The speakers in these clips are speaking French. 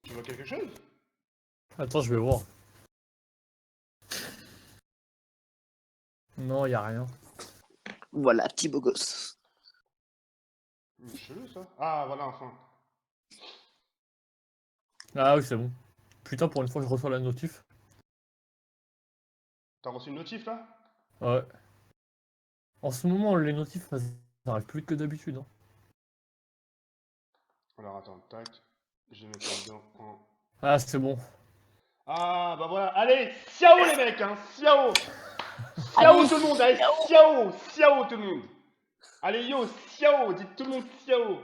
Tu vois quelque chose? Attends, je vais voir. Non, y a rien. Voilà, petit beau gosse. Chelou ça. Ah, voilà, enfin. Ah oui, c'est bon. Putain, pour une fois, je reçois la notif. T'as reçu une notif là? Ouais. En ce moment, les notifs, ça arrive plus vite que d'habitude. Hein. Alors attends, tac. Je vais mettre ça dedans en. Ah, c'est bon. Ah, bah voilà. Allez, Xiao les mecs, hein. Xiao. Xiao Allez, tout le monde. Allez, Xiao. Xiao tout le monde. Allez, yo, Xiao. Dites tout le monde Xiao.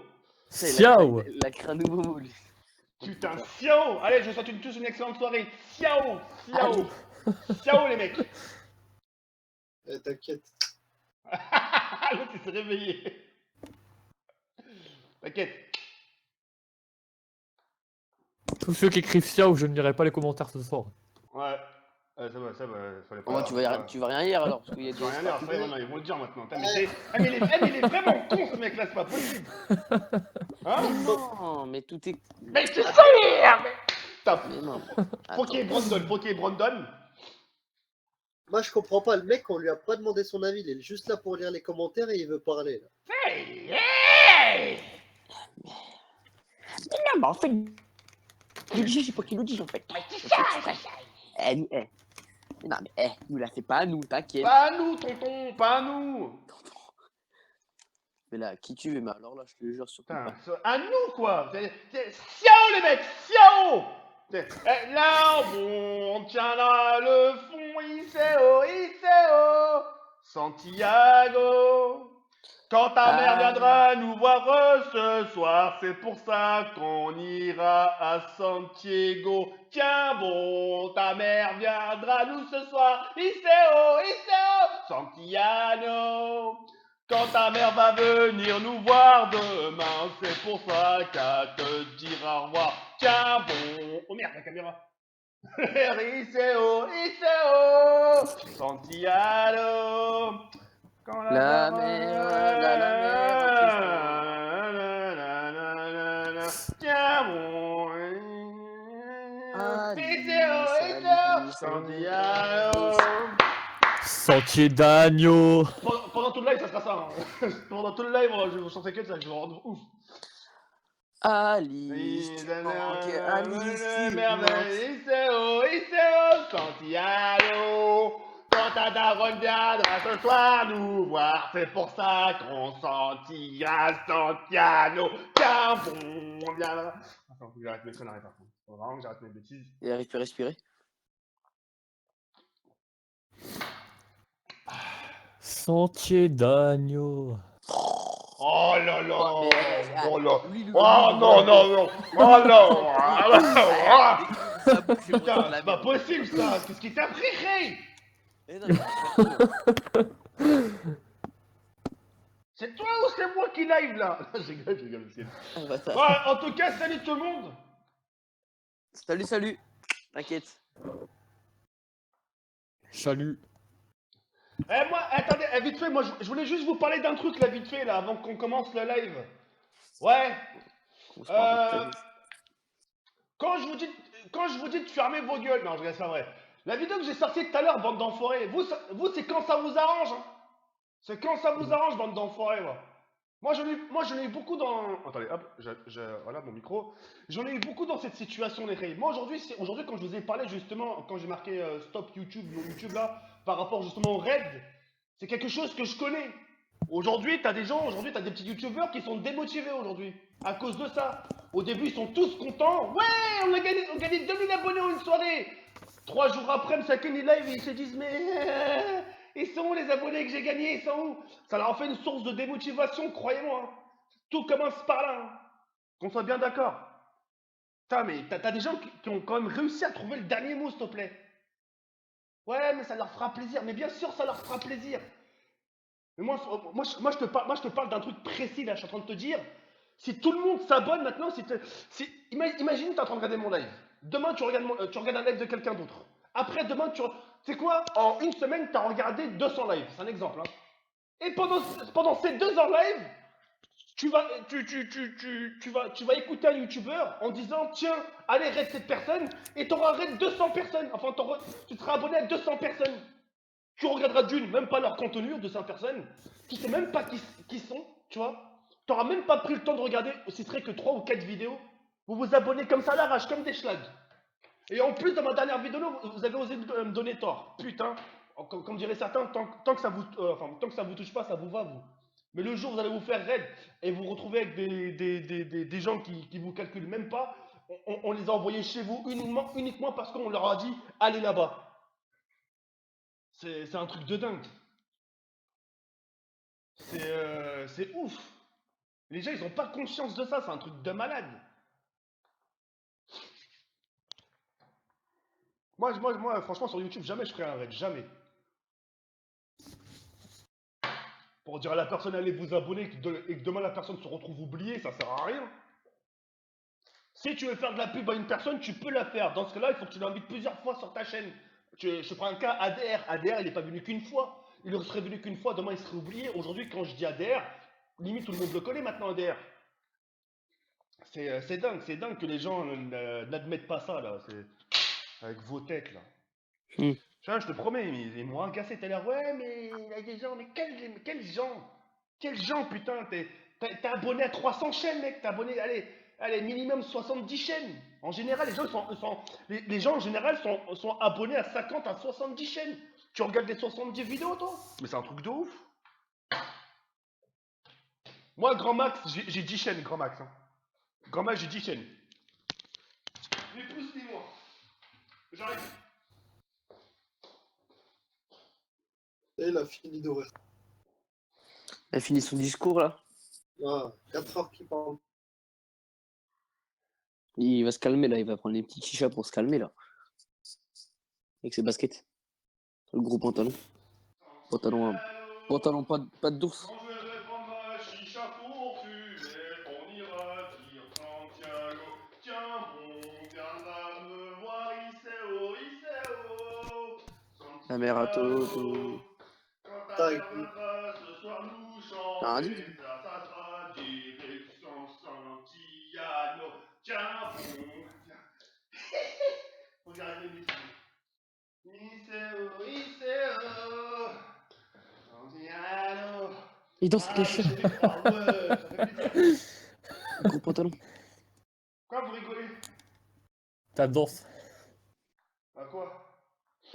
Xiao. Il a créé un nouveau mot, lui. Putain, Xiao. Allez, je vous souhaite tous une excellente soirée. Xiao. Xiao. Allez. Xiao les mecs. T'inquiète. L'autre il s'est réveillé. T'inquiète. Tous ceux qui écrivent Xiao, je ne lirai pas les commentaires ce soir. Ouais. Ça va, fallait pas. Bon, tu vas rien lire alors, parce qu'il y a Tu des. vas rien dire, ça y est, maintenant, ils vont le dire maintenant. Putain, mais il est vraiment con ce mec là, c'est pas possible. Hein? Non, mais tout est. Mais tu sais lire, mais. Top. Mais non. Poké Brandon. Moi, je comprends pas. Le mec, on lui a pas demandé son avis. Il est juste là pour lire les commentaires et il veut parler. Là. Hey. Mais non, mais en fait. Je sais pas qui nous dit en fait. Non, mais nous la fais pas à nous, t'inquiète. Pas à nous, tonton, pas à nous. Mais là, qui tu veux, mais alors là, je te jure, surtout Putain, pas. à nous quoi. Xiao les mecs, Xiao. Là, bon, on tiendra le fond, Iseo, Santiago. Quand ta mère viendra nous voir ce soir, c'est pour ça qu'on ira à Santiago. Tiens bon, ta mère viendra nous ce soir, Iseo, Santiago. Quand ta mère va venir nous voir demain, c'est pour ça qu'elle te dira au revoir. Tiens bon, oh merde la caméra. Iseo, Santiago. Quand La mer, tiens bon. Santiago. Sentier d'agneau. Pendant tout le live, ça sera ça. Hein. Pendant tout le live, je vous chantais que ça, je vais rendre ouf. Alice, Santiago. Quand ta daronne viendra ce soir nous voir, c'est pour ça qu'on sentira Santiago. Tiens bon, on viendra. Attends, faut que j'arrête mes conneries par contre. Faut vraiment que j'arrête mes bêtises. Et arrive à respirer. Sentier d'agneau. Oh là là. Oh, mais, Oh là. lui, Oh non, non, non. Oh là. Putain, c'est pas possible ça. Qu'est-ce qui t'a pris, Ray? C'est toi ou c'est moi qui live là? Je rigole, monsieur. Ouais, en tout cas, salut tout le monde. Salut. T'inquiète. Salut. Moi, attendez, vite fait, moi je voulais juste vous parler d'un truc là, vite fait, là, avant qu'on commence le live. Ouais. Quand je vous dis de fermer vos gueules, non, je reste pas vrai. La vidéo que j'ai sortie tout à l'heure, bande d'enfoirés, vous c'est quand ça vous arrange. Hein. C'est quand ça vous arrange, bande d'enfoirés, moi j'en ai eu beaucoup dans... Attendez, hop, voilà mon micro. J'en ai eu beaucoup dans cette situation, les règles. Moi aujourd'hui, quand je vous ai parlé justement, quand j'ai marqué stop YouTube, mon YouTube là, par rapport justement au raid, c'est quelque chose que je connais. Aujourd'hui, t'as des petits youtubeurs qui sont démotivés aujourd'hui, à cause de ça. Au début, ils sont tous contents. Ouais, on a gagné 2000 abonnés en une soirée. 3 jours après, Msakeni live, ils se disent, mais... Ils sont où les abonnés que j'ai gagnés? Ils sont où? Ça leur a fait une source de démotivation, croyez-moi. Hein. Tout commence par là. Hein. Qu'on soit bien d'accord. Putain, mais t'as des gens qui ont quand même réussi à trouver le dernier mot, s'il te plaît. Ouais, mais ça leur fera plaisir. Mais bien sûr, ça leur fera plaisir. Mais moi je te parle d'un truc précis, là. Je suis en train de te dire, si tout le monde s'abonne maintenant, imagine, tu es en train de regarder mon live. Demain, tu regardes un live de quelqu'un d'autre. Après, demain, tu sais quoi? En une semaine, tu as regardé 200 lives. C'est un exemple. Hein. Et pendant ces 2 ans live, tu vas écouter un youtubeur en disant tiens, allez, raid cette personne et t'auras raid 200 personnes. Enfin, tu seras abonné à 200 personnes. Tu regarderas d'une, même pas leur contenu, 200 personnes. Tu sais même pas qui sont, tu vois. T'auras même pas pris le temps de regarder, ce serait que 3 ou 4 vidéos. Vous vous abonnez comme ça à l'arrache, comme des schlags. Et en plus, dans ma dernière vidéo, vous avez osé me donner tort. Putain, comme diraient certains, tant que ça vous, tant que ça vous touche pas, ça vous va, vous. Mais le jour où vous allez vous faire raid et vous retrouver avec des gens qui vous calculent même pas, on les a envoyés chez vous uniquement parce qu'on leur a dit allez là-bas. C'est un truc de dingue. C'est ouf. Les gens, ils ont pas conscience de ça, c'est un truc de malade. Moi, franchement, sur YouTube, jamais je ferai un raid, jamais. Pour dire à la personne, allez vous abonner et que demain la personne se retrouve oubliée, ça sert à rien. Si tu veux faire de la pub à une personne, tu peux la faire. Dans ce cas-là, il faut que tu l'invites plusieurs fois sur ta chaîne. Je prends un cas ADR. ADR, il n'est pas venu qu'une fois. Il ne serait venu qu'une fois, demain il serait oublié. Aujourd'hui, quand je dis ADR, limite tout le monde le connaît maintenant, ADR. C'est dingue que les gens n'admettent pas ça, là. Avec vos têtes, là. Je te promets, ils m'ont agacé tout à l'heure. Ouais, mais il y a des gens, mais quels gens? Quels gens, putain? T'es abonné à 300 chaînes, mec. T'es abonné, allez, minimum 70 chaînes. En général, les gens en général sont abonnés à 50 à 70 chaînes. Tu regardes les 70 vidéos, toi? Mais c'est un truc de ouf. Moi, grand max, j'ai 10 chaînes, grand max. Hein. Grand max, j'ai 10 chaînes. Ni plus ni moins. J'arrive. Et il a fini d'ouvrir. Elle finit son discours là. Ah, 4 heures qu'il parle. Il va se calmer là, il va prendre les petits chichas pour se calmer là. Avec ses baskets. Le gros pantalon. Pantalon pas d'ours. Quand je vais prendre ma chicha pour fumer, on ira dire Santiago. Tiens bon, viendra me voir, Iseo. La mère à Toto. Santiago. Quand ta mère viendra ce soir nous T'as rien dit? chanter, ça sera direction Santiano. Tiens bon, regardez Iseo. Santiano. Il danse avec les chiens. Ah ouais, ça fait plaisir. Gros pantalon. Quoi, vous rigolez? Ta danse. À quoi?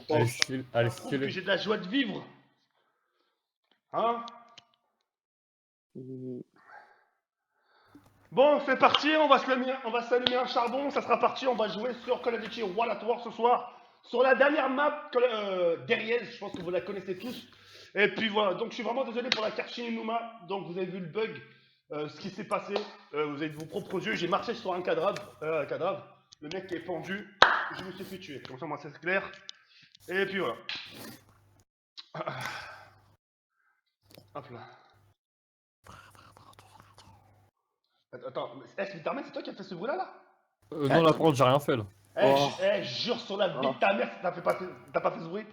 Allez, Ça prouve que j'ai de la joie de vivre. Hein? Bon, c'est parti, on va s'allumer un charbon, ça sera parti, on va jouer sur Call of Duty World at War ce soir. Sur la dernière map, Dariez, je pense que vous la connaissez tous. Et puis voilà, donc je suis vraiment désolé pour la carte Shinonuma. Donc vous avez vu le bug, ce qui s'est passé. Vous avez de vos propres yeux, j'ai marché sur un cadavre. Le mec qui est pendu, je me suis fait tuer. Comme ça, moi, c'est clair. Et puis voilà. Hop là. Attends, Spiderman, c'est toi qui as fait ce bruit-là, là? Non, là, par contre, j'ai rien fait, là. Jure sur la vie de ta mère, t'as pas fait ce bruit.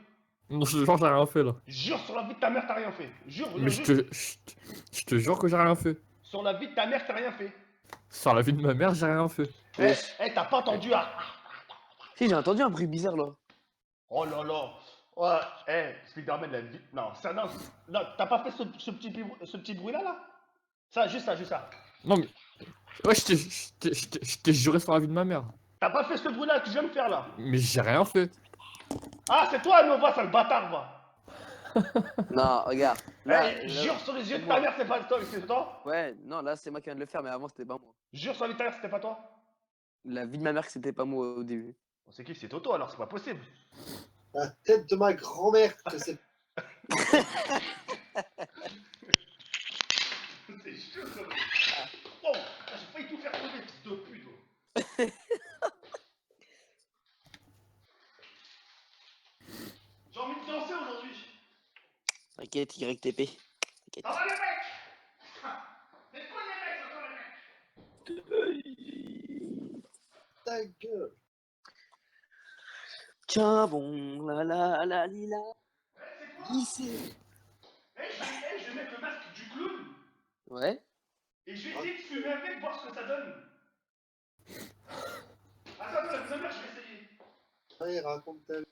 Non, je te jure, j'ai rien fait, là. Jure sur la vie de ta mère, t'as rien fait. Jure, Mais je te jure que j'ai rien fait. sur la vie de ta mère, t'as rien fait. Sur la vie de ma mère, j'ai rien fait. T'as pas entendu Si, j'ai entendu un bruit bizarre là. Oh là là. Ouais, Spiderman, la vie. Non, ça, non, t'as pas fait ce petit bruit-là, là? Ça, juste ça. Non, mais. Ouais, je t'ai juré sur la vie de ma mère. T'as pas fait ce bruit-là que je viens de faire, là? Mais j'ai rien fait. Ah, c'est toi, Nova, sale bâtard, va. Non, regarde. Là, Jure sur les yeux de moi. ta mère, c'est toi? Ouais, non, là c'est moi qui viens de le faire, mais avant c'était pas moi. Jure sur la vie de ta mère, c'était pas toi? La vie de ma mère, c'était pas moi au début. C'est qui? C'est Toto, alors c'est pas possible. La tête de ma grand-mère que c'est. C'est chaud, ça. Oh, j'ai failli tout faire tomber, fils de pute. toi. J'ai envie de danser aujourd'hui. T'inquiète, YTP. T'inquiète. Ça va les mecs? C'est quoi les mecs, Ta gueule. Tiens bon, la lila. C'est quoi? Lycée. Je vais mettre le masque du clown. Ouais. Et je vais essayer de fumer avec, voir ce que ça donne. Attends, la première, je vais essayer. Allez, raconte ta vie.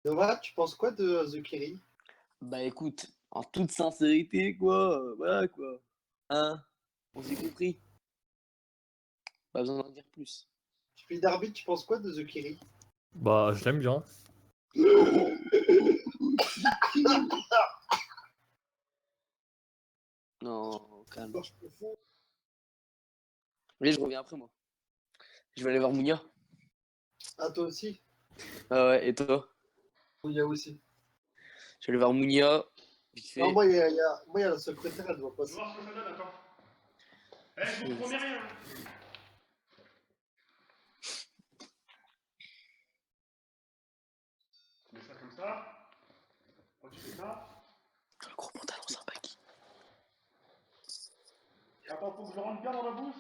Nova, tu penses quoi de The Kerry? Bah écoute, en toute sincérité, quoi, voilà quoi. Hein? On s'est compris. Pas besoin d'en dire plus. Puis d'arbitre, tu penses quoi de The Kerry? Bah, je l'aime bien. Non, calme. Je me fous. Mais je reviens après moi. Je vais aller voir Mounia. Ah, toi aussi? Ah ouais, et toi? Mounia aussi. Je vais aller voir Mounia. Vite fait. Non, moi, il y a la secrétaire, elle doit Je vais passer. voir ce que ça donne, attends. Eh, je vous promets rien. Tu mets ça comme ça. Quand tu fais ça. Le gros pantalon sympathique. Attends, faut que je le rentre bien dans la bouche.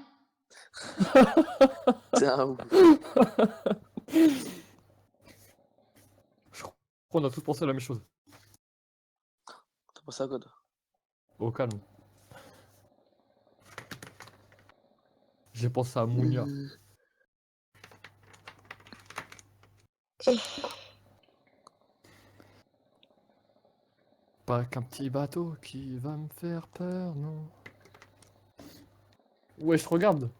C'est un ouf. Je crois qu'on a tous pensé à la même chose. T'as pensé à quoi toi? Au calme. J'ai pensé à Mounia. Pas qu'un petit bateau qui va me faire peur, non. Ouais, je te regarde.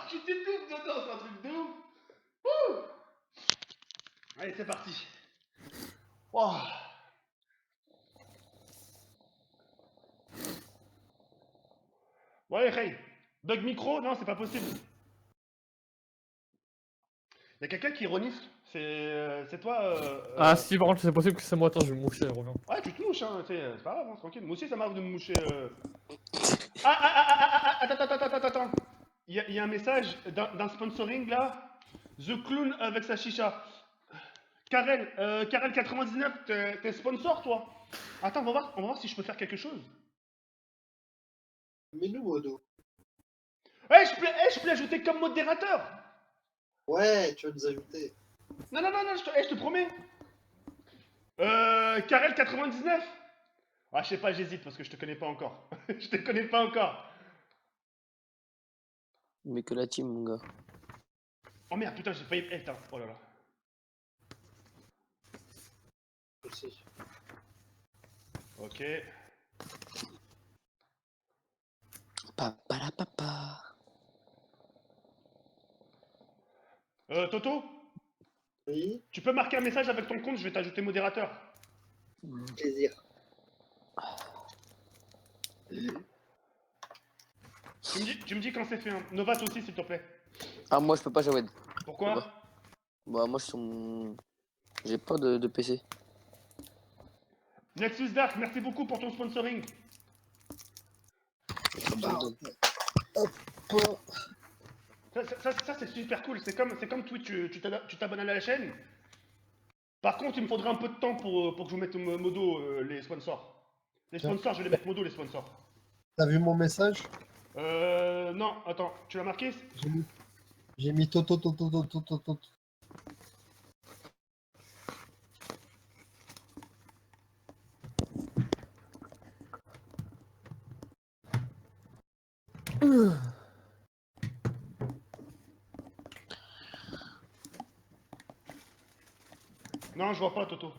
Tu t'étouffes dedans, c'est un truc de ouf. Ouh. Allez, c'est parti. Ouah. Bon, allez, Ray. Bug micro? Non, c'est pas possible. Y'a quelqu'un qui renifle. C'est toi. Ah si, par contre, c'est possible que c'est moi. Attends, je vais me moucher, reviens. Ouais, tu te mouches, hein. C'est pas grave, hein, tranquille. Moi aussi, ça m'arrive de me moucher. Attends. Il y a un message d'un sponsoring là. The Clown avec sa chicha. Karel, Karel99, t'es sponsor toi? Attends, on va voir si je peux faire quelque chose. Mais nous, Modo. Je peux ajouter comme modérateur. Ouais, tu vas nous ajouter. Non, je te promets. Karel99. Ah, je sais pas, j'hésite parce que je te connais pas encore. Je te connais pas encore. Mais que la team, mon gars. Oh merde, putain, j'ai failli. Eh, putain, oh là là. Je sais. Ok. Papa la papa. Toto, Oui, tu peux marquer un message avec ton compte, je vais t'ajouter modérateur. plaisir. Tu me dis quand c'est fait. Hein. Nova, toi aussi, s'il te plaît. Ah, moi je peux pas, Jawed. Pourquoi? Bah, moi je suis sur mon. J'ai pas de PC. Nexus Dark, merci beaucoup pour ton sponsoring. Ah, Ça, c'est super cool. C'est comme Twitch, tu t'abonnes à la chaîne. Par contre, il me faudrait un peu de temps pour que je vous mette modo les sponsors. Les sponsors, je vais les mettre modo les sponsors. T'as vu mon message? Non, attends, tu l'as marqué? J'ai mis Toto. Non, je vois pas, Toto.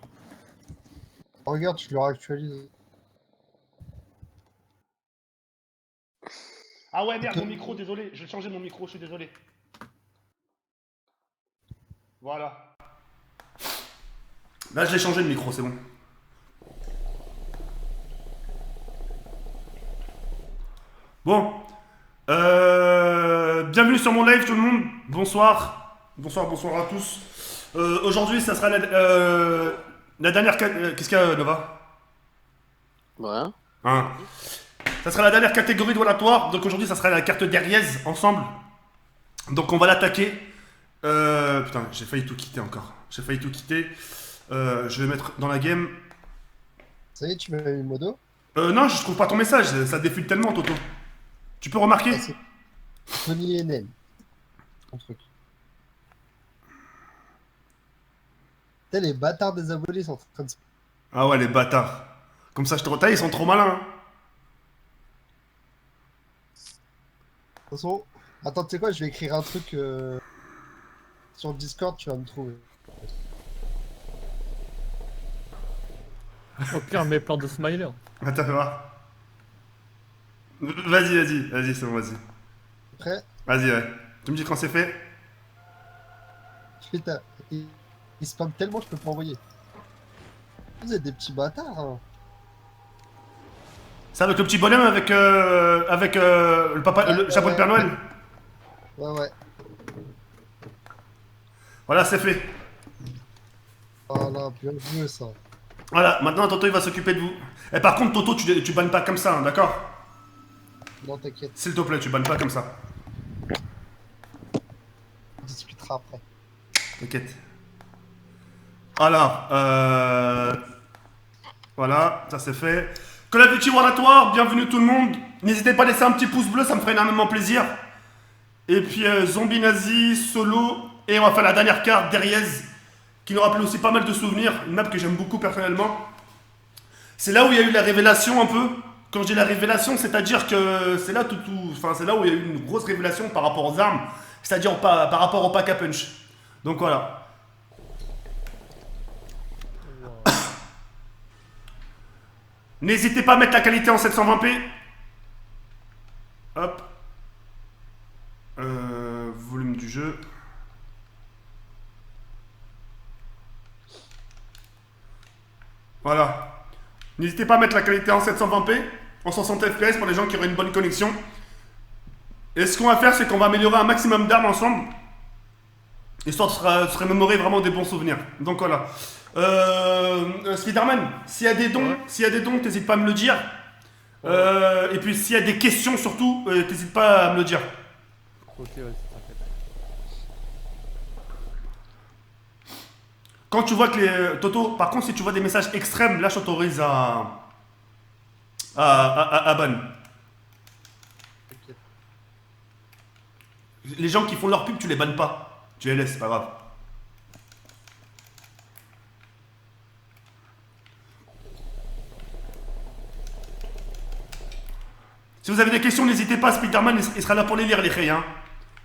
Regarde, je le réactualise. Ah ouais, merde, mon micro, désolé. Je vais changer mon micro, je suis désolé. Voilà. Là, je l'ai changé le micro, c'est bon. Bon. Bienvenue sur mon live, tout le monde. Bonsoir. Bonsoir à tous. Aujourd'hui, ça sera la dernière... Qu'est-ce qu'il y a, Nova? Ouais. Hein. Ça sera la dernière catégorie de Wallatoire. Donc aujourd'hui, ça sera la carte guerriaise ensemble. Donc on va l'attaquer. Putain, j'ai failli tout quitter encore. Je vais mettre dans la game. Ça y est, tu m'as mis Modo? Non, je trouve pas ton message. Ça défile tellement, Toto. Tu peux remarquer? Ah, c'est Tony et Nen. Son truc. Putain, les bâtards des abonnés sont en train de se... Ah ouais, les bâtards. Comme ça, je te retaille, ils sont trop malins. Hein. De toute façon, attends, tu sais quoi, je vais écrire un truc sur Discord, tu vas me trouver. Au pire, mets plein de smileys. Hein. Attends, fais voir. Vas-y, c'est bon, vas-y. Après, Vas-y, ouais. Tu me dis quand c'est fait? putain, il spam tellement, je peux pas envoyer. Vous êtes des petits bâtards, hein. C'est avec le petit bonhomme avec, le papa, le chapeau de Père Noël? Ouais. Voilà, c'est fait. Voilà, bien joué ça. Voilà, maintenant Toto il va s'occuper de vous. Et par contre, Toto, tu bannes pas comme ça, hein, d'accord? Non, t'inquiète, S'il te plaît, tu bannes pas comme ça. on discutera après. T'inquiète. Alors, voilà, ça c'est fait. Call of Duty World at War, bienvenue tout le monde. N'hésitez pas à laisser un petit pouce bleu, ça me ferait énormément plaisir. Et puis Zombie Nazi, Solo, et on va faire la dernière carte, Deriez, qui nous rappelle aussi pas mal de souvenirs. Une map que j'aime beaucoup personnellement. C'est là où il y a eu la révélation un peu. Quand je dis la révélation, c'est-à-dire que c'est là c'est là où il y a eu une grosse révélation par rapport aux armes, c'est-à-dire par rapport au pack à punch. Donc voilà. N'hésitez pas à mettre la qualité en 720p. Hop. Volume du jeu. Voilà. N'hésitez pas à mettre la qualité en 720p, en 60 fps pour les gens qui auraient une bonne connexion. Et ce qu'on va faire, c'est qu'on va améliorer un maximum d'armes ensemble, histoire de se remémorer vraiment des bons souvenirs. Donc voilà. Spiderman, s'il y a des dons, t'hésites pas à me le dire. Et puis s'il y a des questions surtout, t'hésites pas à me le dire. Ok, ouais, t'inquiète. Quand tu vois que les... Toto, par contre, si tu vois des messages extrêmes, là, je t'autorise à ban. T'inquiète. Les gens qui font leur pub, tu les bannes pas. Tu les laisses, c'est pas grave. Si vous avez des questions, n'hésitez pas, Spiderman, il sera là pour les lire, les créés. Hein.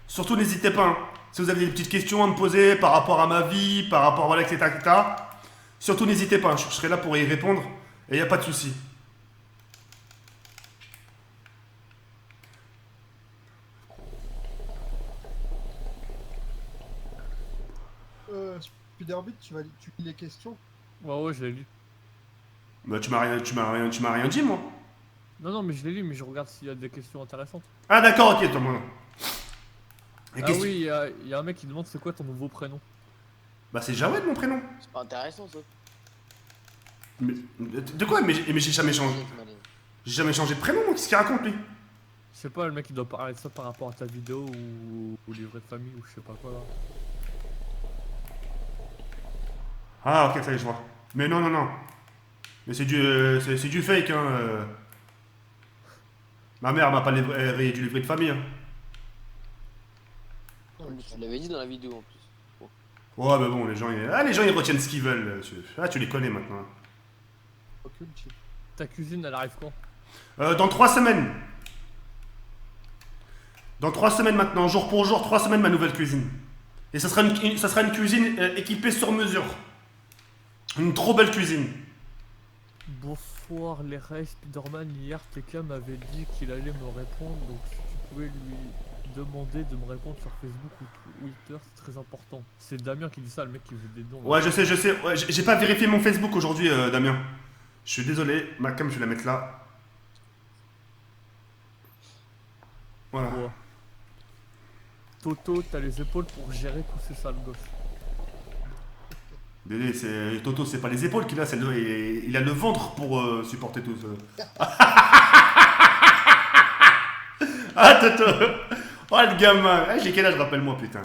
Surtout, n'hésitez pas. Hein. Si vous avez des petites questions à me poser par rapport à ma vie, par rapport, voilà, etc., etc. Surtout, n'hésitez pas. Je serai là pour y répondre. Et il n'y a pas de souci. Spiderbit, tu lis les questions? Ouais, je l'ai lu. Bah, tu m'as rien dit, moi. Non, mais je l'ai lu, mais je regarde s'il y a des questions intéressantes. Ah, d'accord, ok, toi, moi. Et Ah oui, il y a un mec qui demande c'est quoi ton nouveau prénom. Bah, c'est Jawed, mon prénom. C'est pas intéressant ça. Mais, de quoi? Mais j'ai jamais changé. J'ai jamais changé de prénom, moi. Qu'est-ce qu'il raconte, lui? Je sais pas, le mec il doit parler de ça par rapport à ta vidéo ou au livret de famille ou je sais pas quoi là. Ah, ok, ça y est, je vois. Mais non. Mais c'est du fake, hein. Ma mère m'a pas rayé du livret de famille. Hein. Tu l'avais dit dans la vidéo en plus. Ouais, mais bon, les gens ils retiennent ce qu'ils veulent. Tu les connais maintenant. Aucune chip. Ta cuisine elle arrive quand? Dans 3 semaines. Dans 3 semaines maintenant, jour pour jour, 3 semaines ma nouvelle cuisine. Et ça sera une cuisine équipée sur mesure. Une trop belle cuisine. Bonsoir les Ray Spiderman, hier TK m'avait dit qu'il allait me répondre, donc si tu pouvais lui demander de me répondre sur Facebook ou Twitter, c'est très important. C'est Damien qui dit ça, le mec qui veut des dons. Ouais, je sais. Ouais, j'ai pas vérifié mon Facebook aujourd'hui, Damien. Je suis désolé, ma cam, je vais la mettre là. Voilà. Ouais. Toto, t'as les épaules pour gérer tous ces sales gosses. Dédé, Toto, c'est pas les épaules qu'il a, il a le ventre pour supporter tout ça. Ah, Toto! Oh, le gamin! Ah, j'ai quel âge, rappelle-moi, putain.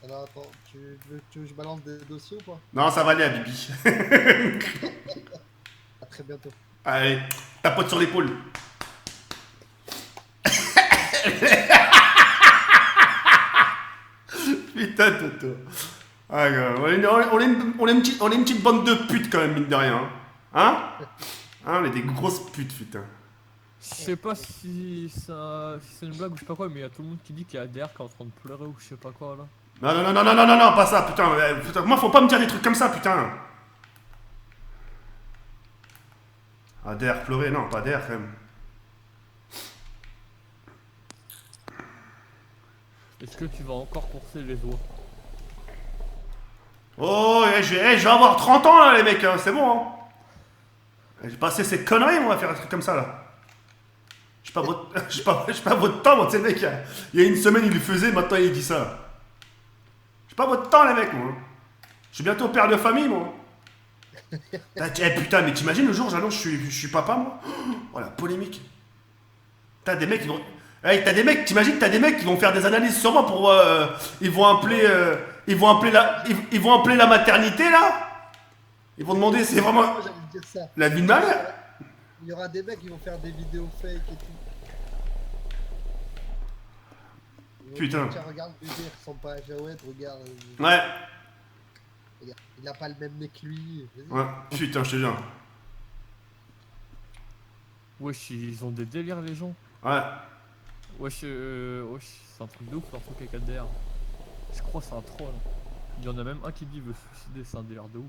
Alors attends, tu veux que je balance des dossiers ou pas? Non, ça va aller, à Bibi. À très bientôt. Allez, tapote sur l'épaule. Putain, Toto. Ah, gars, on est une petite bande de putes quand même, mine de rien. Hein? Hein, on est des grosses putes, putain. Je sais pas si c'est une blague ou je sais pas quoi, mais il y a tout le monde qui dit qu'il y a ADR qui est en train de pleurer ou je sais pas quoi là. Non, pas ça, putain. Putain. Moi, faut pas me dire des trucs comme ça, putain. ADR pleurer, non, pas ADR quand même. Est-ce que tu vas encore courser les oies? Oh, je vais avoir 30 ans là, les mecs, hein, c'est bon. Hein. J'ai passé ces conneries, on va faire un truc comme ça là. Je suis pas votre temps, moi, tu sais, le mec, il y a une semaine il le faisait, maintenant il dit ça. Je suis pas votre temps, les mecs, moi. Je suis bientôt père de famille, moi. Putain, mais t'imagines le jour, j'annonce, je suis papa, moi. Oh, la polémique. T'as des mecs qui vont. Hey, t'imagines, t'as des mecs qui vont faire des analyses sur moi pour. Ils vont appeler la maternité, là. Ils vont demander, c'est vraiment. Moi, j'allais dire ça. La vie de ma mère. Il y aura des mecs qui vont faire des vidéos fake et tout. Ils vont Putain. dire, tiens, regarde, bébé, il ressemble pas à Jawed, regarde. Ouais, Regarde, il a pas le même nez que lui. Vas-y. ouais, putain, je te jure. Wesh, ils ont des délires les gens. Ouais. Wesh, c'est un truc de ouf leur truc avec ADR. Je crois que c'est un troll. Il y en a même un qui dit veut se suicider, c'est un délire de ouf.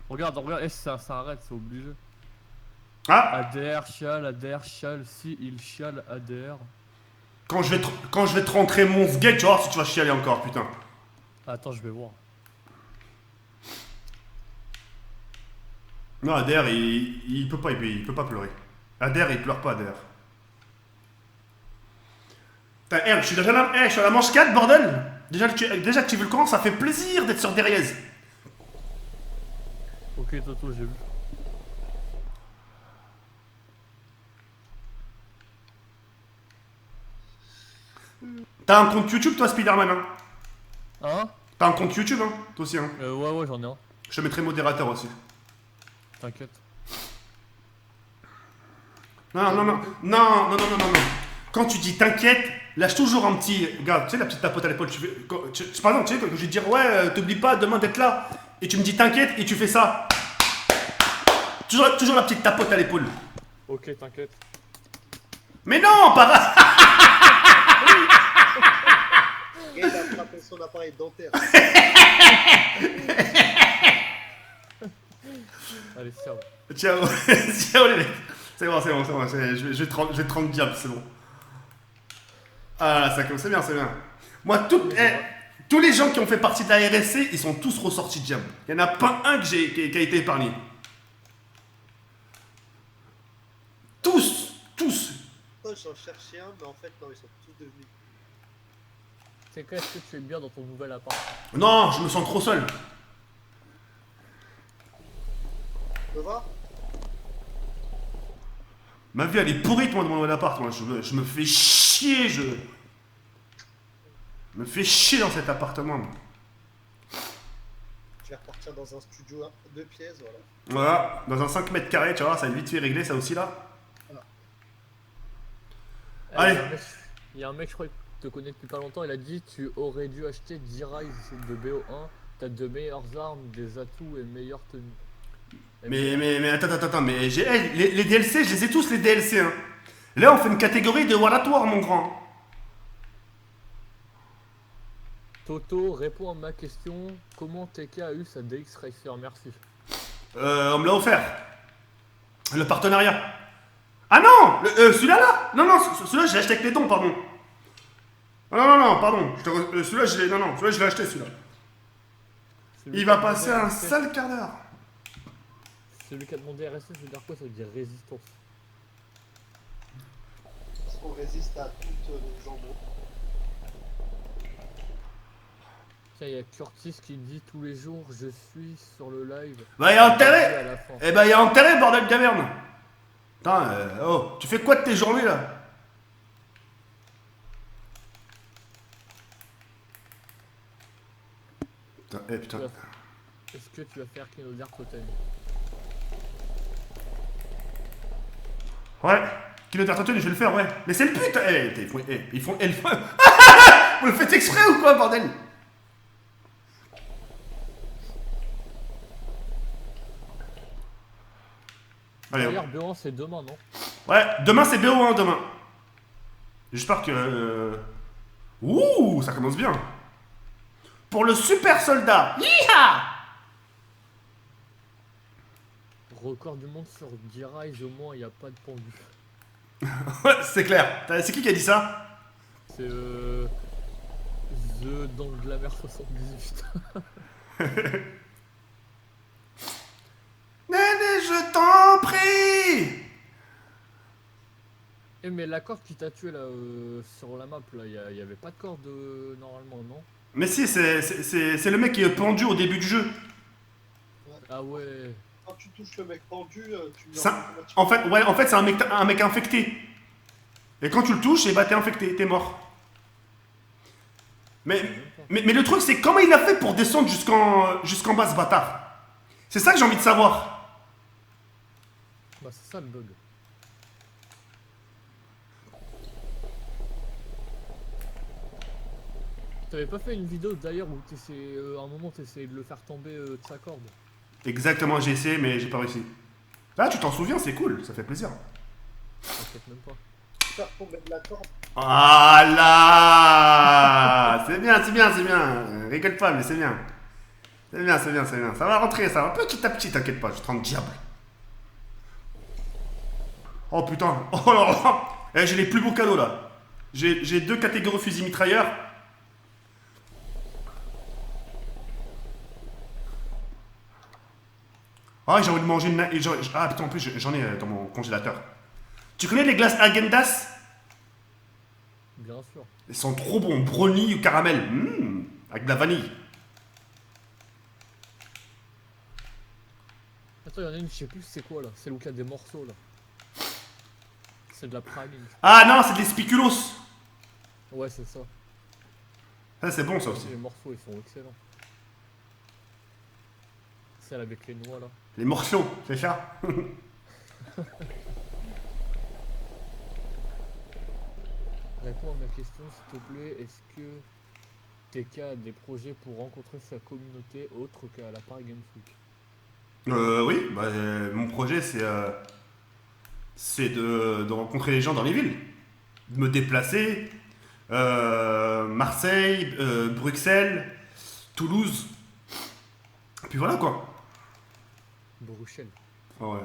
Regarde, ça arrête, c'est obligé. Ah, ADR chiale, si il chiale ADR. quand je vais te rentrer mon sgeg, tu vas voir si tu vas chialer encore, putain. Attends, je vais voir. Non, ADR, il peut pas pleurer. ADR, il pleure pas, ADR. Putain, je suis à la manche 4, bordel. Déjà que tu veux le camp, ça fait plaisir d'être sur Derriez. Ok, Toto, j'ai vu. T'as un compte YouTube, toi, Spider-Man, hein? Hein? T'as un compte YouTube, hein? Toi aussi, hein? Ouais, j'en ai un. Je te mettrai modérateur aussi. T'inquiète. Non. Quand tu dis t'inquiète, lâche toujours un petit. Regarde, tu sais, la petite tapote à l'épaule. Par exemple, tu sais, quand je vais te dire, ouais, t'oublies pas demain d'être là. Et tu me dis t'inquiète et tu fais ça. Toujours la petite tapote à l'épaule. Ok, t'inquiète. Mais non, pas. Et il a frappé son appareil dentaire. Allez, ciao. Ciao, ciao les mecs. C'est bon. Je vais te rendre diable, c'est bon. Ah, ça c'est bien. Moi, tous les gens qui ont fait partie de la RSC, ils sont tous ressortis diable. Il n'y en a pas un qui a été épargné. Tous. Moi, j'en cherchais un, mais en fait, non, ils sont tous devenus. C'est qu'est-ce que tu es bien dans ton nouvel appart? Non, je me sens trop seul. Tu peux voir? Ma vie, elle est pourrite, moi, dans mon appart. Moi. Je me fais chier, je me fais chier dans cet appartement. Moi. Je vais repartir dans un studio 2 pièces, voilà. Voilà, dans un 5 mètres carrés, tu vois, ça va vite fait régler, ça aussi, là. Allez. Il y a un mec, je crois, qui te connaît depuis pas longtemps, il a dit tu aurais dû acheter 10 Rise de BO1, t'as de meilleures armes, des atouts et meilleures tenues. Mais attends, mais les DLC, je les ai tous, les DLC, hein. Là, on fait une catégorie de Wallatoire, mon grand. Toto, réponds à ma question, comment TK a eu sa DX Racer? Merci. On me l'a offert. Le partenariat. Ah non, celui-là, là. Non, celui-là, je l'ai acheté avec les dons, pardon. Non, pardon. Celui-là, je l'ai acheté, celui-là. Celui Il qui va a demandé passer un RSS. sale quart d'heure. Celui qui a demandé RSS, ça veut dire quoi? Ça veut dire résistance. Parce qu'on résiste à toutes les embrouilles. Tiens, il y a Curtis qui dit tous les jours je suis sur le live. Bah, il y a À intérêt. la fin. Eh ben, il y a intérêt, bordel de merde. Putain, tu fais quoi de tes journées, là? Putain. Est-ce que tu vas faire Kinoder Totem? Ouais, Kilo d'Artatouille, je vais le faire, ouais. Mais c'est le but. Ils font... Vous le faites exprès ou quoi, bordel? Allez, D'ailleurs, B1 c'est demain, non? ouais, demain c'est BO1, demain. J'espère que... Ouh, ça commence bien. Pour le super soldat. Yeeha! Record du monde sur D-Rise, au moins il n'y a pas de pendu. Ouais, c'est clair. C'est qui a dit ça? C'est The dans de la mer 78. Néné, je t'en prie. Eh mais la corde qui t'a tué là sur la map là, il y avait pas de corde normalement, non? Mais si, c'est le mec qui est pendu au début du jeu. Ah ouais. Quand tu touches le mec pendu, tu meurs Ça- automatiquement. En fait c'est un mec infecté. Et quand tu le touches, et bah t'es infecté, t'es mort. Mais le truc, c'est comment il a fait pour descendre jusqu'en bas, ce bâtard? C'est ça que j'ai envie de savoir. Bah c'est ça le bug. T'avais pas fait une vidéo d'ailleurs où à un moment t'essayais de le faire tomber de sa corde? Exactement, j'ai essayé, mais j'ai pas réussi. Là, tu t'en souviens, c'est cool, ça fait plaisir. T'inquiète même pas. Faire tomber de la corde. Ah là. C'est bien, c'est bien, c'est bien. Rigole pas, mais c'est bien. C'est bien, c'est bien, c'est bien. Ça va rentrer, ça va petit à petit, t'inquiète pas, je te rends diable. Oh putain, oh là là. Eh, j'ai les plus beaux cadeaux là. J'ai 2 catégories fusil mitrailleur. Ah, j'ai envie de manger une... Ah putain, en plus j'en ai dans mon congélateur. Tu connais les glaces Häagen-Dazs? Bien sûr. Ils sont trop bons, brownie ou caramel. Avec de la vanille. Attends, il y en a une, je sais plus c'est quoi là. C'est où il y a des morceaux là. C'est de la praline. Ah non, c'est des spiculos. Ouais, c'est ça. Ça c'est bon ça aussi. Les morceaux ils sont excellents. Celle avec les noix là. Les morceaux, c'est ça. Réponds à ma question s'il te plaît. Est-ce que TK a des projets pour rencontrer sa communauté autre qu'à la Paris Games Week? Oui, bah, mon projet c'est de rencontrer les gens dans les villes. De me déplacer. Marseille, Bruxelles, Toulouse. Puis voilà quoi. Bruxelles. Ah ouais.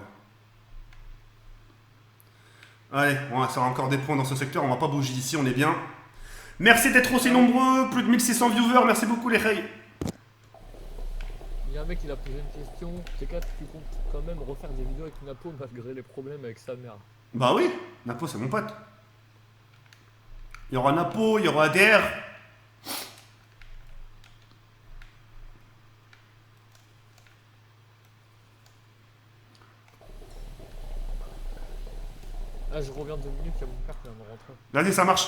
Allez, on va faire encore des points dans ce secteur, on va pas bouger d'ici, on est bien. Merci d'être aussi nombreux, plus de 1600 viewers, merci beaucoup les reilles. Il y a un mec qui a posé une question. TK, tu comptes quand même refaire des vidéos avec Napo malgré les problèmes avec sa mère? Bah oui, Napo c'est mon pote. Il y aura Napo, il y aura ADR. Ah, je reviens 2 minutes, il y a mon père qui vient de rentrer. Vas-y, ça marche.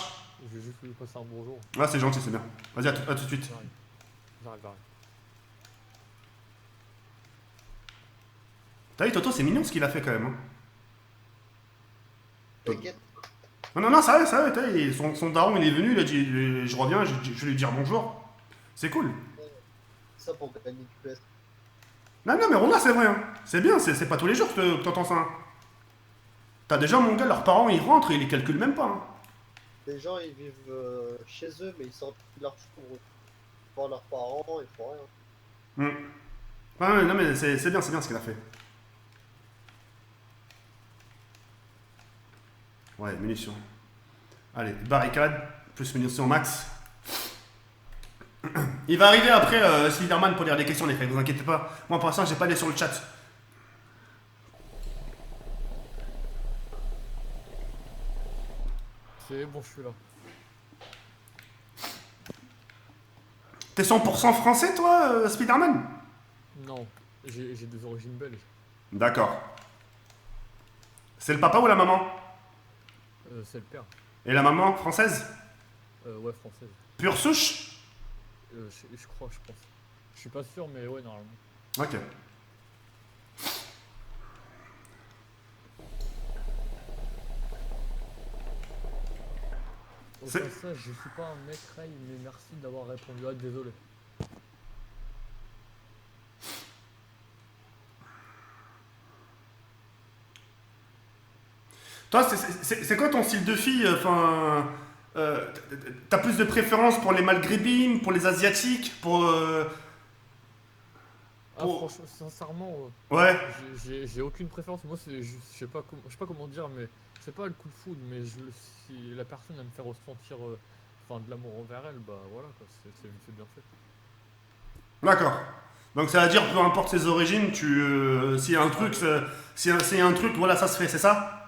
Je vais juste lui passer un bonjour. Ah, c'est gentil, c'est bien. Vas-y, à tout de suite. J'arrive. J'arrive. T'as vu, Toto, c'est mignon ce qu'il a fait quand même. Hein. T'inquiète. Non, ça va, t'as vu, son daron il est venu, il a dit je reviens, je vais lui dire bonjour. C'est cool. Ça pour gagner du PS. Non, mais Rona, c'est vrai. Hein. C'est bien, c'est pas tous les jours que t'entends ça. Hein. T'as déjà, mon gars, leurs parents ils rentrent et ils les calculent même pas. Hein. Les gens ils vivent chez eux, mais ils sortent plus leur chambre. Voir leurs parents, ils font rien. Ouais, non, mais c'est bien ce qu'il a fait. Ouais, munitions. Allez, barricade, plus munitions max. Il va arriver après Sliderman pour lire des questions, les frères, vous inquiétez pas. Moi, pour l'instant, j'ai pas allé sur le chat. C'est bon, je suis là. T'es 100% français, toi, Spiderman? Non, j'ai des origines belges. D'accord. C'est le papa ou la maman? C'est le père. Et la maman, française? Ouais, française. Pure souche? Je crois, je pense. Je suis pas sûr, mais ouais, normalement. Ok. Au C'est- passage, je suis pas un mec Ray, mais merci d'avoir répondu. Ah, désolé. Toi, c'est quoi ton style de fille? Enfin, t'as plus de préférence pour les maghrébines, pour les asiatiques, pour... Ah, Oh. franchement, sincèrement, Ouais. j'ai aucune préférence. Moi, c'est, je sais pas, je sais pas comment dire, mais c'est pas le coup de foudre. Mais si la personne elle me fait ressentir enfin, de l'amour envers elle, bah voilà, quoi, c'est bien fait. D'accord. Donc ça veut dire, peu importe ses origines, s'il y a un truc, s'il y a un truc, voilà, ça se fait, c'est ça?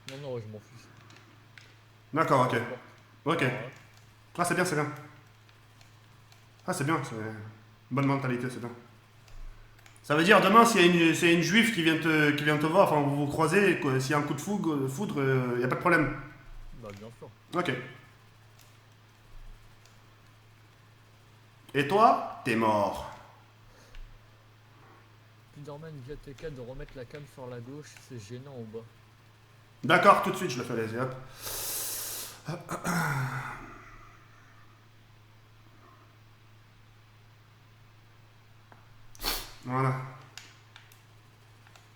Non, non, ouais, je m'en fiche. D'accord, ok. Peu importe. Ok. Ouais. Ah, c'est bien, c'est bien. Ah, c'est bien, c'est... Bonne mentalité, c'est bien. Ça veut dire, demain, s'il y a une juive qui vient te voir, enfin, vous vous croisez, s'il y a un coup de foudre, il n'y a pas de problème. Bah, bien sûr. Ok. Et toi, t'es mort. Spiderman via TK de remettre la cam sur la gauche, c'est gênant en bas. D'accord, tout de suite, je le fais, vas-y, hop. Voilà.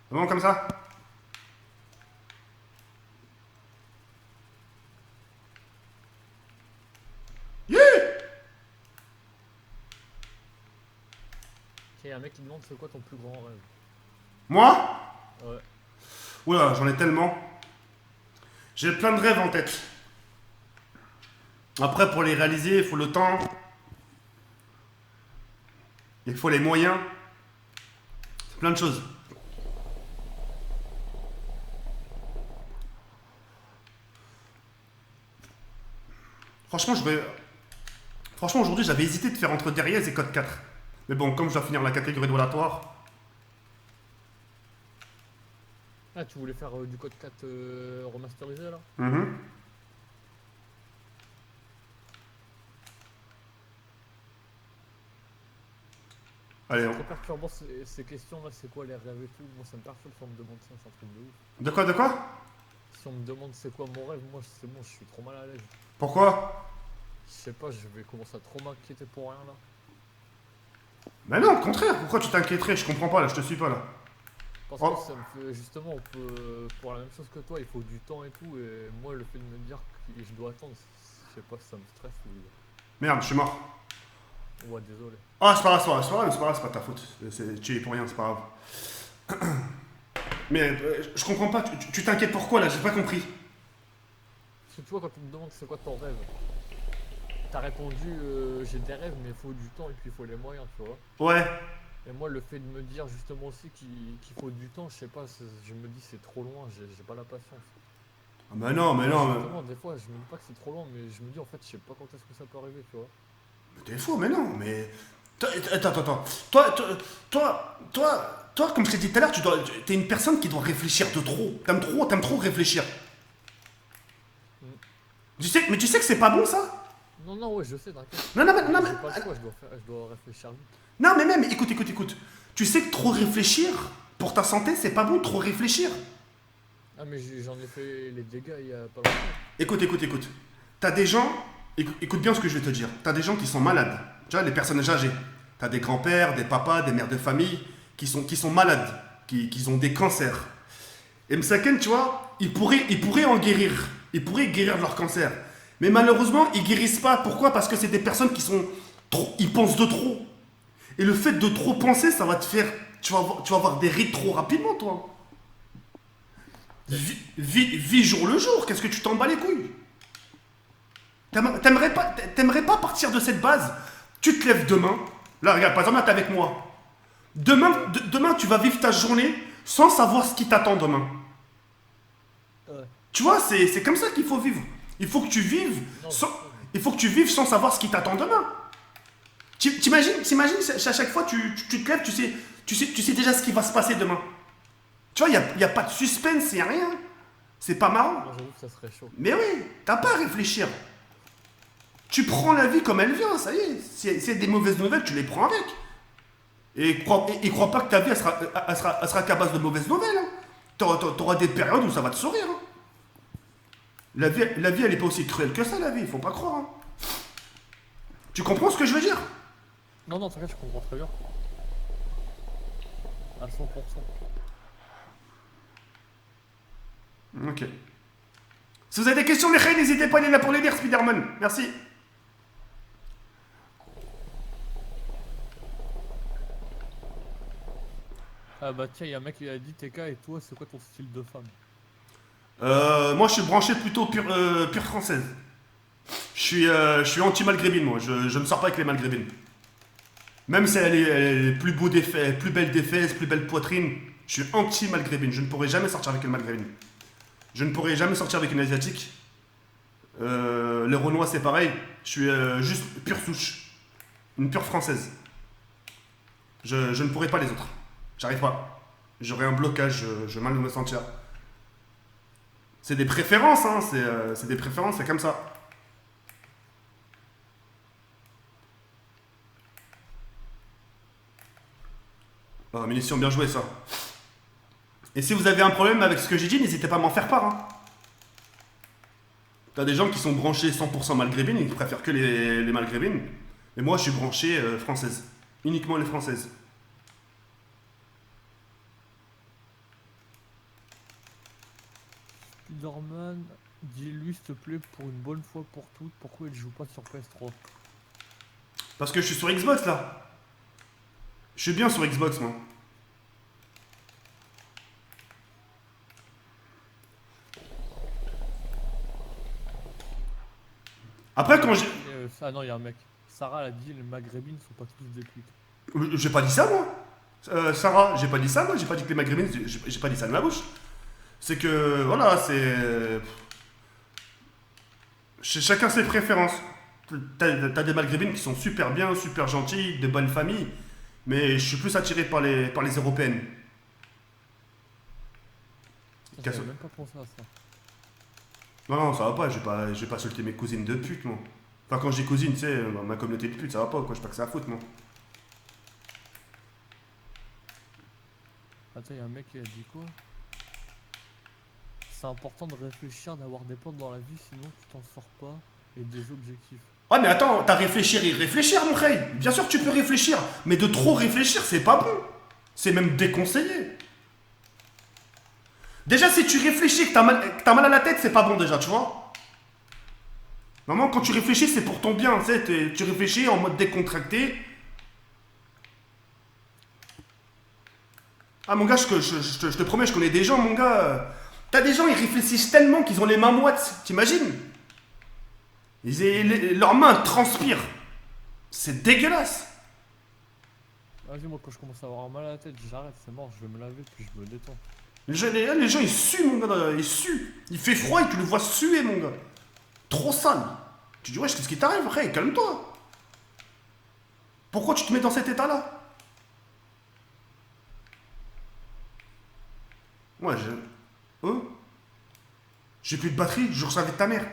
C'est bon comme ça? Yeah! Ok, un mec qui demande c'est quoi ton plus grand rêve? Moi? Ouais. Oula, j'en ai tellement. J'ai plein de rêves en tête. Après, pour les réaliser, il faut le temps. Il faut les moyens. C'est plein de choses. Franchement, Franchement, aujourd'hui, j'avais hésité de faire entre Derriès et Code 4. Mais bon, comme je dois finir la catégorie de relatoire. Ah, tu voulais faire du code 4 remasterisé là? Mhm. Allez, C'est perturbant ces questions là, c'est quoi les rêves et tout? Moi ça me perturbe si on me demande ça, c'est un truc de ouf. de quoi, de quoi? Si on me demande c'est quoi mon rêve, moi c'est bon, je suis trop mal à l'aise. Pourquoi? Je sais pas, je vais commencer à trop m'inquiéter pour rien là. Mais non, au contraire, pourquoi tu t'inquiéterais? Je comprends pas là, je te suis pas là. Parce Oh. que ça me fait justement, on peut, pour la même chose que toi, il faut du temps et tout, et moi le fait de me dire que je dois attendre, je sais pas si ça me stresse ou... Merde, je suis mort. Ouais, désolé. Ah, c'est pas grave, c'est pas grave, c'est pas ta faute. Tu es pour rien, c'est pas grave. Mais je comprends pas, tu t'inquiètes pourquoi là? J'ai pas compris. Parce que tu vois, quand on me demande c'est quoi ton rêve, t'as répondu j'ai des rêves, mais il faut du temps et puis il faut les moyens, tu vois. Ouais. Et moi, le fait de me dire justement aussi qu'il faut du temps, je sais pas, je me dis c'est trop loin, j'ai pas la patience. Ah bah non, mais non. Justement, des fois, je me dis pas que c'est trop loin, mais je me dis en fait, je sais pas quand est-ce que ça peut arriver, tu vois. Mais t'es fou, mais non, mais. Attends. Toi, comme je t'ai dit tout à l'heure, t'es une personne qui doit réfléchir de trop. T'aimes trop réfléchir. Mm. Mais tu sais que c'est pas bon ça? Non, non, ouais, je sais, t'inquiète. Non, mais. J'ai pas le choix, je dois réfléchir vite. Non, mais même, écoute. Tu sais que trop réfléchir, pour ta santé, c'est pas bon, trop réfléchir. Ah, mais j'en ai fait les dégâts il y a pas longtemps. Écoute. T'as des gens, écoute bien ce que je vais te dire. T'as des gens qui sont malades, tu vois, les personnes âgées. T'as des grands-pères, des papas, des mères de famille qui sont malades, qui ont des cancers. Et Msaken, tu vois, ils pourraient en guérir. Ils pourraient guérir de leur cancer. Mais malheureusement, ils guérissent pas. Pourquoi? Parce que c'est des personnes qui sont trop. Ils pensent de trop. Et le fait de trop penser, ça va te faire. Tu vas avoir des rides trop rapidement, toi. Vis jour le jour. Qu'est-ce que tu t'en bats les couilles? T'aimerais pas partir de cette base? Tu te lèves demain. Là, regarde, par exemple, là, t'es avec moi. Demain, tu vas vivre ta journée sans savoir ce qui t'attend demain. Ouais. Tu vois, c'est comme ça qu'il faut vivre. Il faut que tu vives Non, sans, il faut que tu vives sans savoir ce qui t'attend demain. T'imagines à chaque fois tu te lèves, tu sais déjà ce qui va se passer demain. Tu vois, il n'y a pas de suspense, il n'y a rien. C'est pas marrant. Moi, j'avoue que ça serait chaud. Mais oui, t'as pas à réfléchir. Tu prends la vie comme elle vient, ça y est. Si y a des mauvaises nouvelles, tu les prends avec. Et crois pas que ta vie, elle sera qu'à base de mauvaises nouvelles. Hein. T'auras des périodes où ça va te sourire. Hein. La vie, elle est pas aussi cruelle que ça, la vie, faut pas croire. Hein. Tu comprends ce que je veux dire? Non, non, t'inquiète, je comprends très bien. À 100%. Ok. Si vous avez des questions, les reines, n'hésitez pas à aller là pour les lire, Spider-Man. Merci. Ah bah tiens, y'a un mec qui a dit TK et toi, c'est quoi ton style de femme? Moi, je suis branché plutôt pure française. Je suis anti-maghrébine, moi. Je ne sors pas avec les maghrébines. Même si elle est plus beau des fesses, plus belle des fesses, plus belle poitrine, je suis anti-maghrébine. Je ne pourrai jamais sortir avec une maghrébine. Je ne pourrai jamais sortir avec une asiatique. Les Renois, c'est pareil. Je suis juste pure souche. Une pure française. Je ne pourrai pas les autres. J'arrive pas. J'aurai un blocage, je vais mal me sentir. C'est des préférences, hein. C'est des préférences, c'est comme ça. Oh, munitions, bien joué ça. Et si vous avez un problème avec ce que j'ai dit, n'hésitez pas à m'en faire part. Hein. T'as des gens qui sont branchés 100% maghrébines et qui préfèrent que les maghrébines. Et moi, je suis branché française. Uniquement les françaises. Spiderman, dis-lui s'il te plaît pour une bonne fois pour toutes, pourquoi il joue pas sur PS3? Parce que je suis sur Xbox là. Je suis bien sur Xbox moi. Après quand j'ai... Ah non, y'a un mec. Sarah elle a dit les maghrébines sont pas tous des putes. J'ai pas dit ça moi. Sarah, j'ai pas dit ça moi. J'ai pas dit que les maghrébines... J'ai pas dit ça de ma bouche. C'est que... Voilà, c'est... Chacun ses préférences. T'as des maghrébines qui sont super bien, super gentilles, de bonnes familles. Mais je suis plus attiré par les européennes. J'avais même pas pensé à ça. Non, non, ça va pas, je vais pas insulter mes cousines de pute, moi. Enfin, quand je dis cousine, tu sais, ma communauté de pute, ça va pas, quoi, je sais pas que ça à foutre, moi. Attends, y'a un mec qui a dit quoi? C'est important de réfléchir, d'avoir des plans dans la vie, sinon tu t'en sors pas, et des objectifs. Ah, mais attends, t'as réfléchir et réfléchir, mon frère. Bien sûr que tu peux réfléchir, mais de trop réfléchir, c'est pas bon. C'est même déconseillé. Déjà, si tu réfléchis, que t'as mal à la tête, c'est pas bon déjà, tu vois. Normalement, quand tu réfléchis, c'est pour ton bien, tu sais, tu réfléchis en mode décontracté. Ah, mon gars, je te promets, je connais des gens, mon gars. T'as des gens, ils réfléchissent tellement qu'ils ont les mains moites, t'imagines? Leurs mains transpirent. C'est dégueulasse. Vas-y, moi quand je commence à avoir mal à la tête, j'arrête, c'est mort, je vais me laver puis je me détends. Les gens, ils suent, mon gars. Ils suent. Il fait froid et tu le vois suer, mon gars. Trop sale. Tu dis, wesh, qu'est-ce qui t'arrive, frère? Calme-toi. Pourquoi tu te mets dans cet état-là? Ouais, j'ai plus de batterie, je savais de ta mère.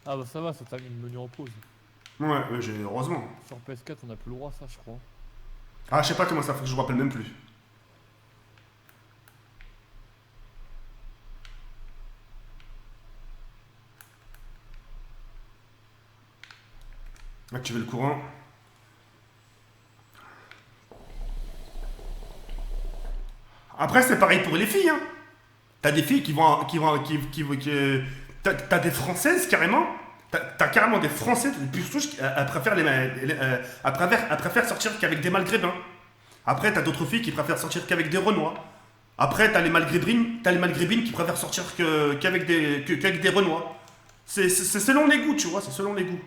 Ah bah ça va, ça t'a mis le menu en pause. Ouais, heureusement. Sur PS4 on a plus le droit à ça je crois. Ah, je sais pas comment ça fait, je me rappelle même plus. Activer le courant. Après, c'est pareil pour les filles, hein. T'as des filles t'as des Françaises, carrément. T'as carrément des Français, des puces souches, elles préfèrent sortir qu'avec des Maghrébins. Après, t'as d'autres filles qui préfèrent sortir qu'avec des Renois. Après, t'as les Maghrébines qui préfèrent sortir qu'avec des Renois. C'est selon les goûts, tu vois, c'est selon les goûts.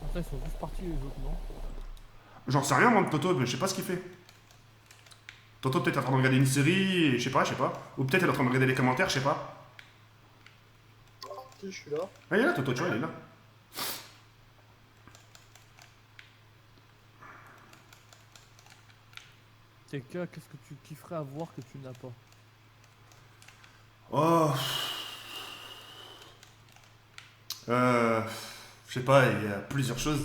Après ils sont tous partis les autres, non? J'en sais rien, moi, de Toto, je sais pas ce qu'il fait. Toto peut-être en train de regarder une série, je sais pas. Ou peut-être elle est en train de regarder les commentaires, je sais pas. Je suis là. Ah, il est là, Toto, tu vois, il est là. TK, qu'est-ce que tu kifferais avoir que tu n'as pas? Oh. Je sais pas, il y a plusieurs choses.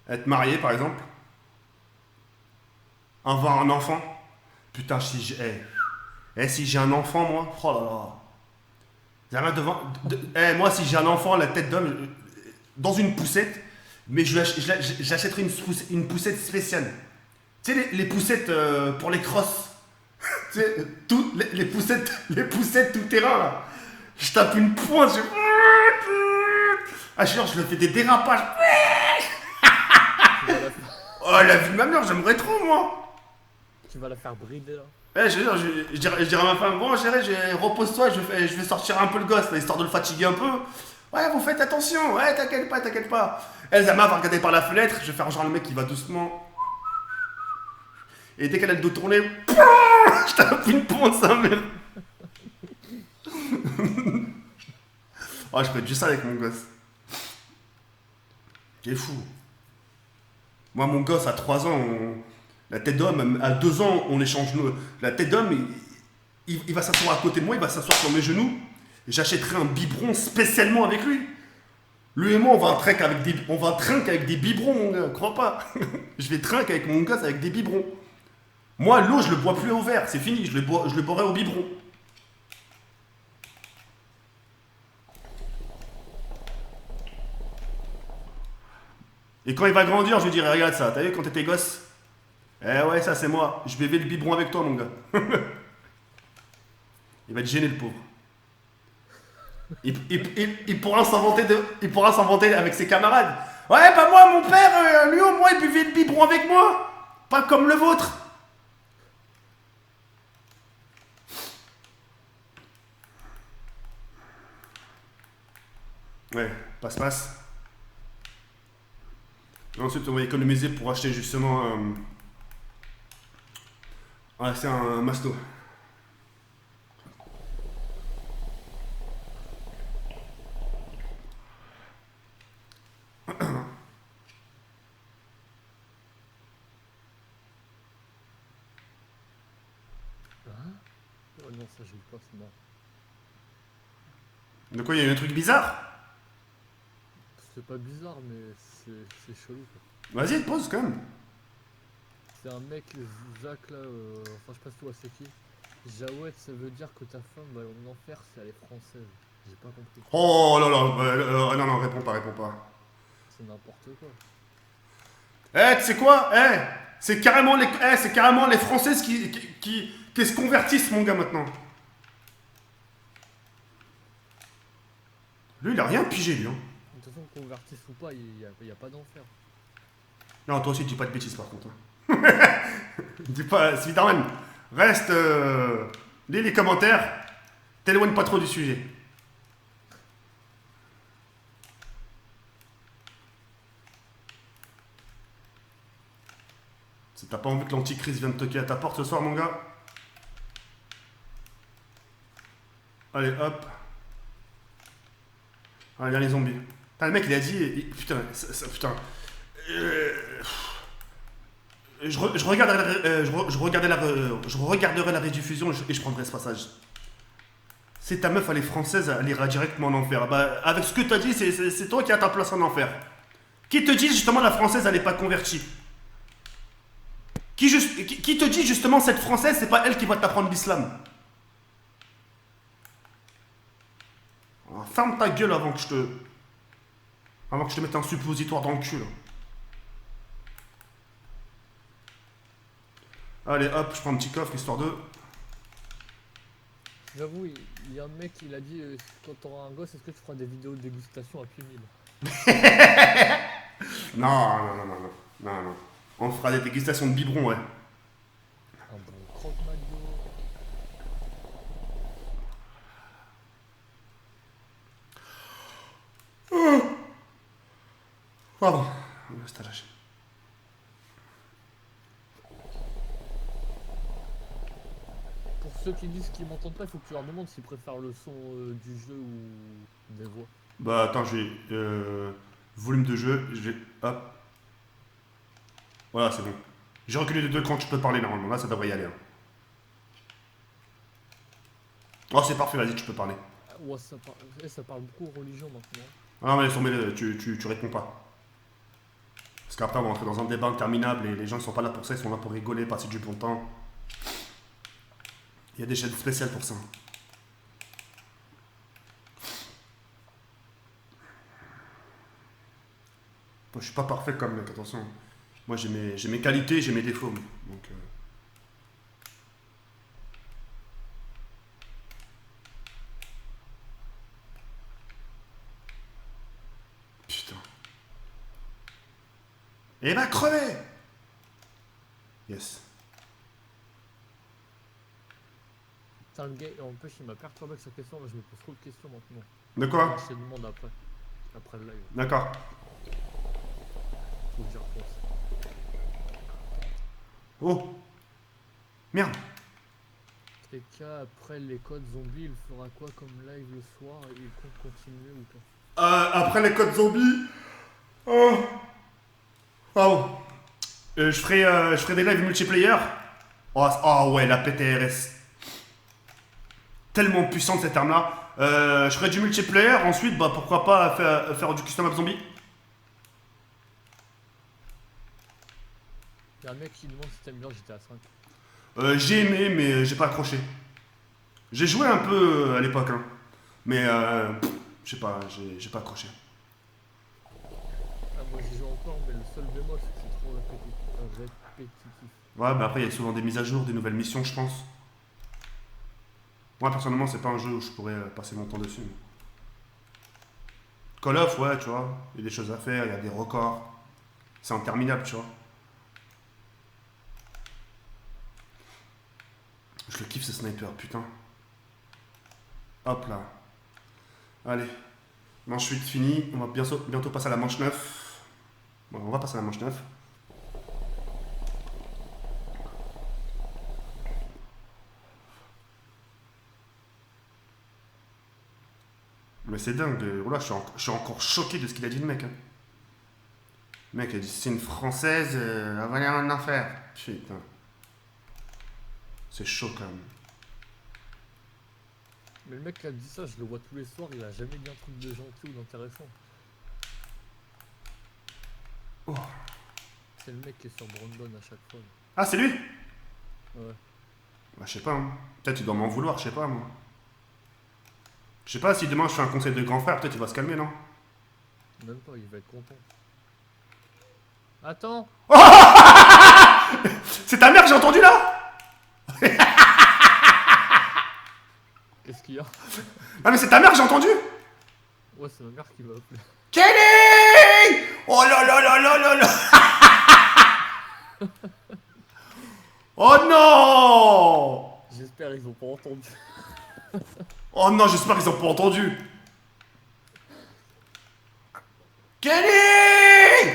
Être marié, par exemple. Avoir un enfant. Putain, si j'ai... si j'ai un enfant, moi... Oh là là. J'ai rien devant... moi, si j'ai un enfant, la tête d'homme... Dans une poussette, mais j'achèterai une poussette spéciale. Tu sais, les poussettes pour les crosses. Tu sais, les poussettes tout terrain, là. Je tape une pointe, ah, je le fais des dérapages. Oh, la vie de ma mère, j'aimerais trop, moi. Tu vas la faire brider là. Je dirais à ma femme, bon, chérie, repose-toi, je vais sortir un peu le gosse, là, histoire de le fatiguer un peu. Ouais, vous faites attention, ouais, t'inquiète pas. Elle, Zama va regarder par la fenêtre, je vais faire genre le mec qui va doucement. Et dès qu'elle a le dos tourné, je tape une ponte, ça, merde. Oh, je peux être juste ça avec mon gosse. C'est fou. Moi, mon gosse, à 3 ans, la tête d'homme, à 2 ans, on échange. La tête d'homme, il va s'asseoir à côté de moi, il va s'asseoir sur mes genoux. Et j'achèterai un biberon spécialement avec lui. Lui et moi, on va trinquer avec des biberons, mon gars, crois pas. Je vais trinquer avec mon gosse avec des biberons. Moi, l'eau, je le bois plus au verre, c'est fini, je le boirai au biberon. Et quand il va grandir, je lui dirai, regarde ça, t'as vu quand t'étais gosse? Eh ouais, ça c'est moi, je buvais le biberon avec toi, mon gars. Il va être gêné, le pauvre. Il pourra s'inventer avec ses camarades. Ouais, bah moi, mon père, lui au moins, il buvait le biberon avec moi. Pas comme le vôtre. Ouais, passe-passe. Ensuite, on va économiser pour acheter justement c'est un masto. Oh non, ça j'ai eu pas, c'est mort. De quoi, il y a eu un truc bizarre? C'est pas bizarre, mais c'est chelou quoi. Vas-y, pose quand même. C'est un mec, Zach là, enfin je sais pas si tu vois c'est qui. Jawed, ça veut dire que ta femme va en enfer si elle est française. J'ai pas compris. Oh là là, non, réponds pas. C'est n'importe quoi. Tu sais quoi? C'est carrément les Françaises qui se convertissent, mon gars, maintenant. Lui, il a rien pigé, lui. Hein. De toute façon, convertisse ou pas, il y a pas d'enfer. Non, toi aussi, dis pas de bêtises, par contre. Hein. Dis pas, Spiderman, reste, lis les commentaires, t'éloigne pas trop du sujet. Si t'as pas envie que l'antichrist vienne toquer à ta porte ce soir, mon gars. Allez, hop. Allez, viens les zombies. Putain, le mec, il a dit... putain... Je regarderai la rediffusion et je prendrai ce passage. Si ta meuf elle est française, elle ira directement en enfer. Bah, avec ce que tu as dit, c'est toi qui as ta place en enfer. Qui te dit justement la française elle n'est pas convertie? Qui te dit justement cette française c'est pas elle qui va t'apprendre l'islam? Ferme ta gueule avant que je te mette un suppositoire dans le cul là. Allez hop, je prends un petit coffre histoire de... J'avoue, il y a un mec qui a dit quand t'auras un gosse, est-ce que tu feras des vidéos de dégustation à pied libre? Non. On fera des dégustations de biberons, ouais. Un bon croque-McDo. Pardon. C'est lâché. Pour ceux qui disent qu'ils m'entendent pas, il faut que tu leur demandes s'ils préfèrent le son du jeu ou des voix. Bah attends, j'ai... volume de jeu, j'ai... Hop. Voilà, c'est bon. J'ai reculé de 2 crans, tu peux parler normalement. Là, ça devrait y aller. Hein. Oh, c'est parfait, vas-y, tu peux parler. Ouais, ça parle beaucoup religion maintenant. Ah non, mais laisse tomber, tu réponds pas. Parce qu'après, on va rentrer dans un débat interminable et les gens ils sont pas là pour ça, ils sont là pour rigoler, passer du bon temps. Il y a des chaînes spéciales pour ça. Moi, je suis pas parfait comme mec, attention. Moi, j'ai mes qualités, j'ai mes défauts. Donc, Putain. Et va crever. Yes. Putain, le gars, en plus, il m'a perturbé avec sa question, mais je me pose trop de questions maintenant. De quoi? Je te demande après. Après le live. D'accord. Faut que j'y repense. Oh. Merde. TK, après les codes zombies, il fera quoi comme live le soir? Il compte continuer ou pas? Après les codes zombies. Oh. Oh. Je ferai des lives multiplayer. Oh ouais, la PTRS. Tellement puissante cette arme-là. Je ferai du multiplayer. Ensuite, bah pourquoi pas faire du custom map zombie. Y'a un mec qui demande si t'aimes bien GTA 5. J'ai aimé, mais j'ai pas accroché. J'ai joué un peu à l'époque, hein. Mais je sais pas, j'ai pas accroché. Ah, moi j'y joue encore, mais le seul bémol c'est que c'est trop répétitif. Ouais, bah après, il y a souvent des mises à jour, des nouvelles missions, je pense. Moi, personnellement, c'est pas un jeu où je pourrais passer mon temps dessus. Call of, ouais, tu vois. Il y a des choses à faire, il y a des records. C'est interminable, tu vois. Je le kiffe ce sniper, putain. Hop là. Allez. Manche 8 finie. On va bientôt passer à la manche 9. Bon, on va passer à la manche 9. Mais c'est dingue. Voilà, je suis encore choqué de ce qu'il a dit le mec. Hein. Le mec a dit c'est une française, elle va aller en enfer. Putain. C'est chaud quand même. Mais le mec qui a dit ça, je le vois tous les soirs, il a jamais dit un truc de gentil ou d'intéressant. Oh. C'est le mec qui est sur Brandon à chaque fois. Ah, c'est lui? Ouais. Bah, je sais pas. Hein. Peut-être il doit m'en vouloir, je sais pas moi. Je sais pas si demain je fais un conseil de grand frère, peut-être il va se calmer, non? Même pas, il va être content. Attends! C'est ta mère que j'ai entendu là? Qu'est-ce qu'il y a? Ah mais c'est ta mère que j'ai entendu? Ouais, c'est ma mère qui m'a appelé. Kelly! Oh là là là là là là! Oh non! J'espère ils ont pas entendu. Oh non, j'espère qu'ils ont pas entendu. Kelly!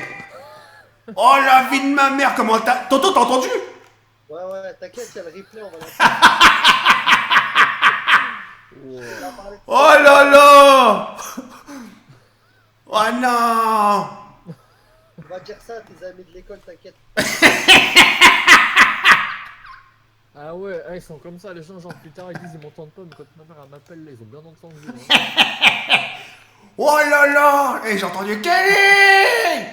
Oh la vie de ma mère, comment t'as... Toto, t'as entendu? Ouais, t'inquiète, il y a le replay, on va la Wow. Oh là là! Oh non! On va dire ça à tes amis de l'école, t'inquiète. Ah ouais, ils sont comme ça, les gens, genre plus tard ils disent ils m'entendent pas, mais quand ma mère elle m'appelle là, ils ont bien entendu. Hein. Oh là là! Et j'ai entendu Kelly!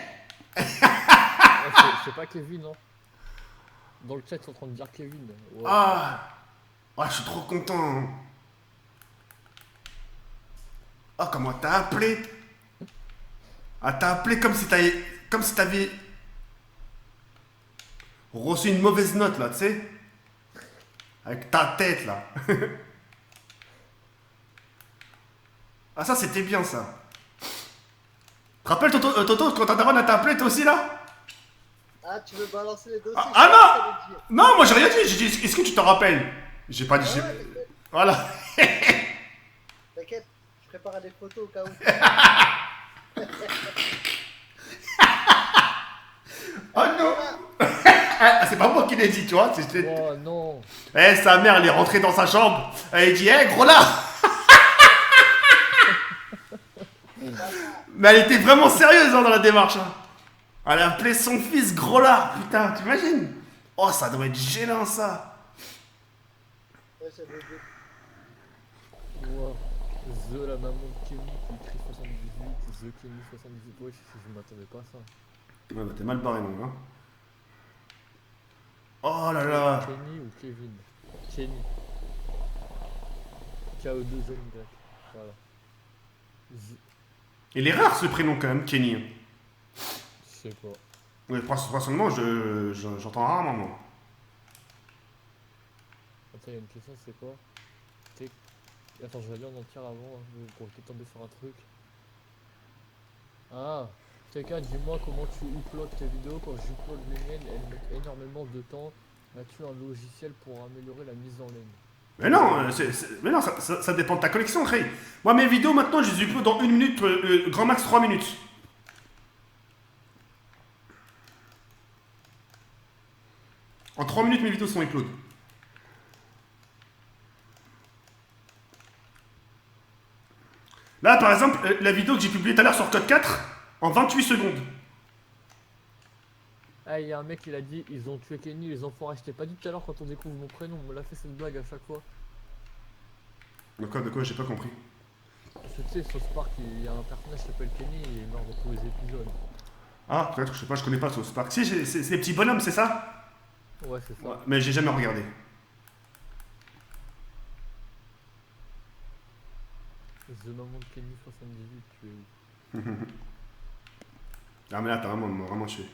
C'est pas Kevin, hein. Dans le chat, ils sont en train de dire Kevin. Ouais. Ah! Ah, je suis trop content. Ah, comment t'as appelé? Ah, t'as appelé comme si t'avais reçu une mauvaise note là, tu sais? Avec ta tête là. Ah, ça c'était bien ça. Te rappelles Toto, quand ta daronne t'a appelé toi aussi là? Ah, tu veux balancer les dossiers? Ah, je sais pas ce que ça veut dire. Non, moi j'ai rien dit, j'ai dit est-ce que tu t'en rappelles? J'ai pas dit. Ah ouais, t'inquiète, Voilà. t'inquiète, je prépare des photos au cas où. Oh non! Ah, c'est pas moi qui l'ai dit, tu vois. Oh non! Eh, sa mère, elle est rentrée dans sa chambre. Elle dit, eh, gros là! Mais elle était vraiment sérieuse hein, dans la démarche. Hein. Elle a appelé son fils gros là. Putain, t'imagines? Oh, ça doit être gênant ça. Ouais, j'avais vu. Wow. The la maman de Kenny qui écrit 78, The Kenny 78, ouais, je m'attendais pas à ça. Ouais, bah t'es mal barré, mon gars. Oh là là. Kenny ou Kevin? Kenny. KO2NY. Voilà. Il est rare ce prénom quand même, Kenny. Je sais pas. Ouais, personnellement, j'entends rarement, moi. Attends, il y a une question, c'est quoi? Attends, je vais lire en entière avant pour peut-être tomber sur un truc. Ah, TK, dis-moi comment tu uploads tes vidéos. Quand j'upload les miennes, elles mettent énormément de temps. As-tu un logiciel pour améliorer la mise en ligne? Mais non, mais non, ça dépend de ta connexion, Ray. Moi, mes vidéos, maintenant, je les upload dans 1 minute, grand max 3 minutes. En 3 minutes, mes vidéos sont upload. Là, par exemple, la vidéo que j'ai publiée tout à l'heure sur Code 4, en 28 secondes. Ah, il y a un mec, il a dit ils ont tué Kenny, les enfoirés. Je t'ai pas dit tout à l'heure quand on découvre mon prénom, on me l'a fait cette blague à chaque fois. De quoi, j'ai pas compris. Parce que tu sais, South Park, il y a un personnage qui s'appelle Kenny et il est mort dans tous les épisodes. Ah, peut-être, je sais pas, je connais pas South Park. Si, c'est des petits bonhommes, c'est ça? Ouais, c'est ça. Ouais, mais j'ai jamais regardé. The Maman de Kenny 78, tu es où? Ah, mais là, t'as vraiment tué.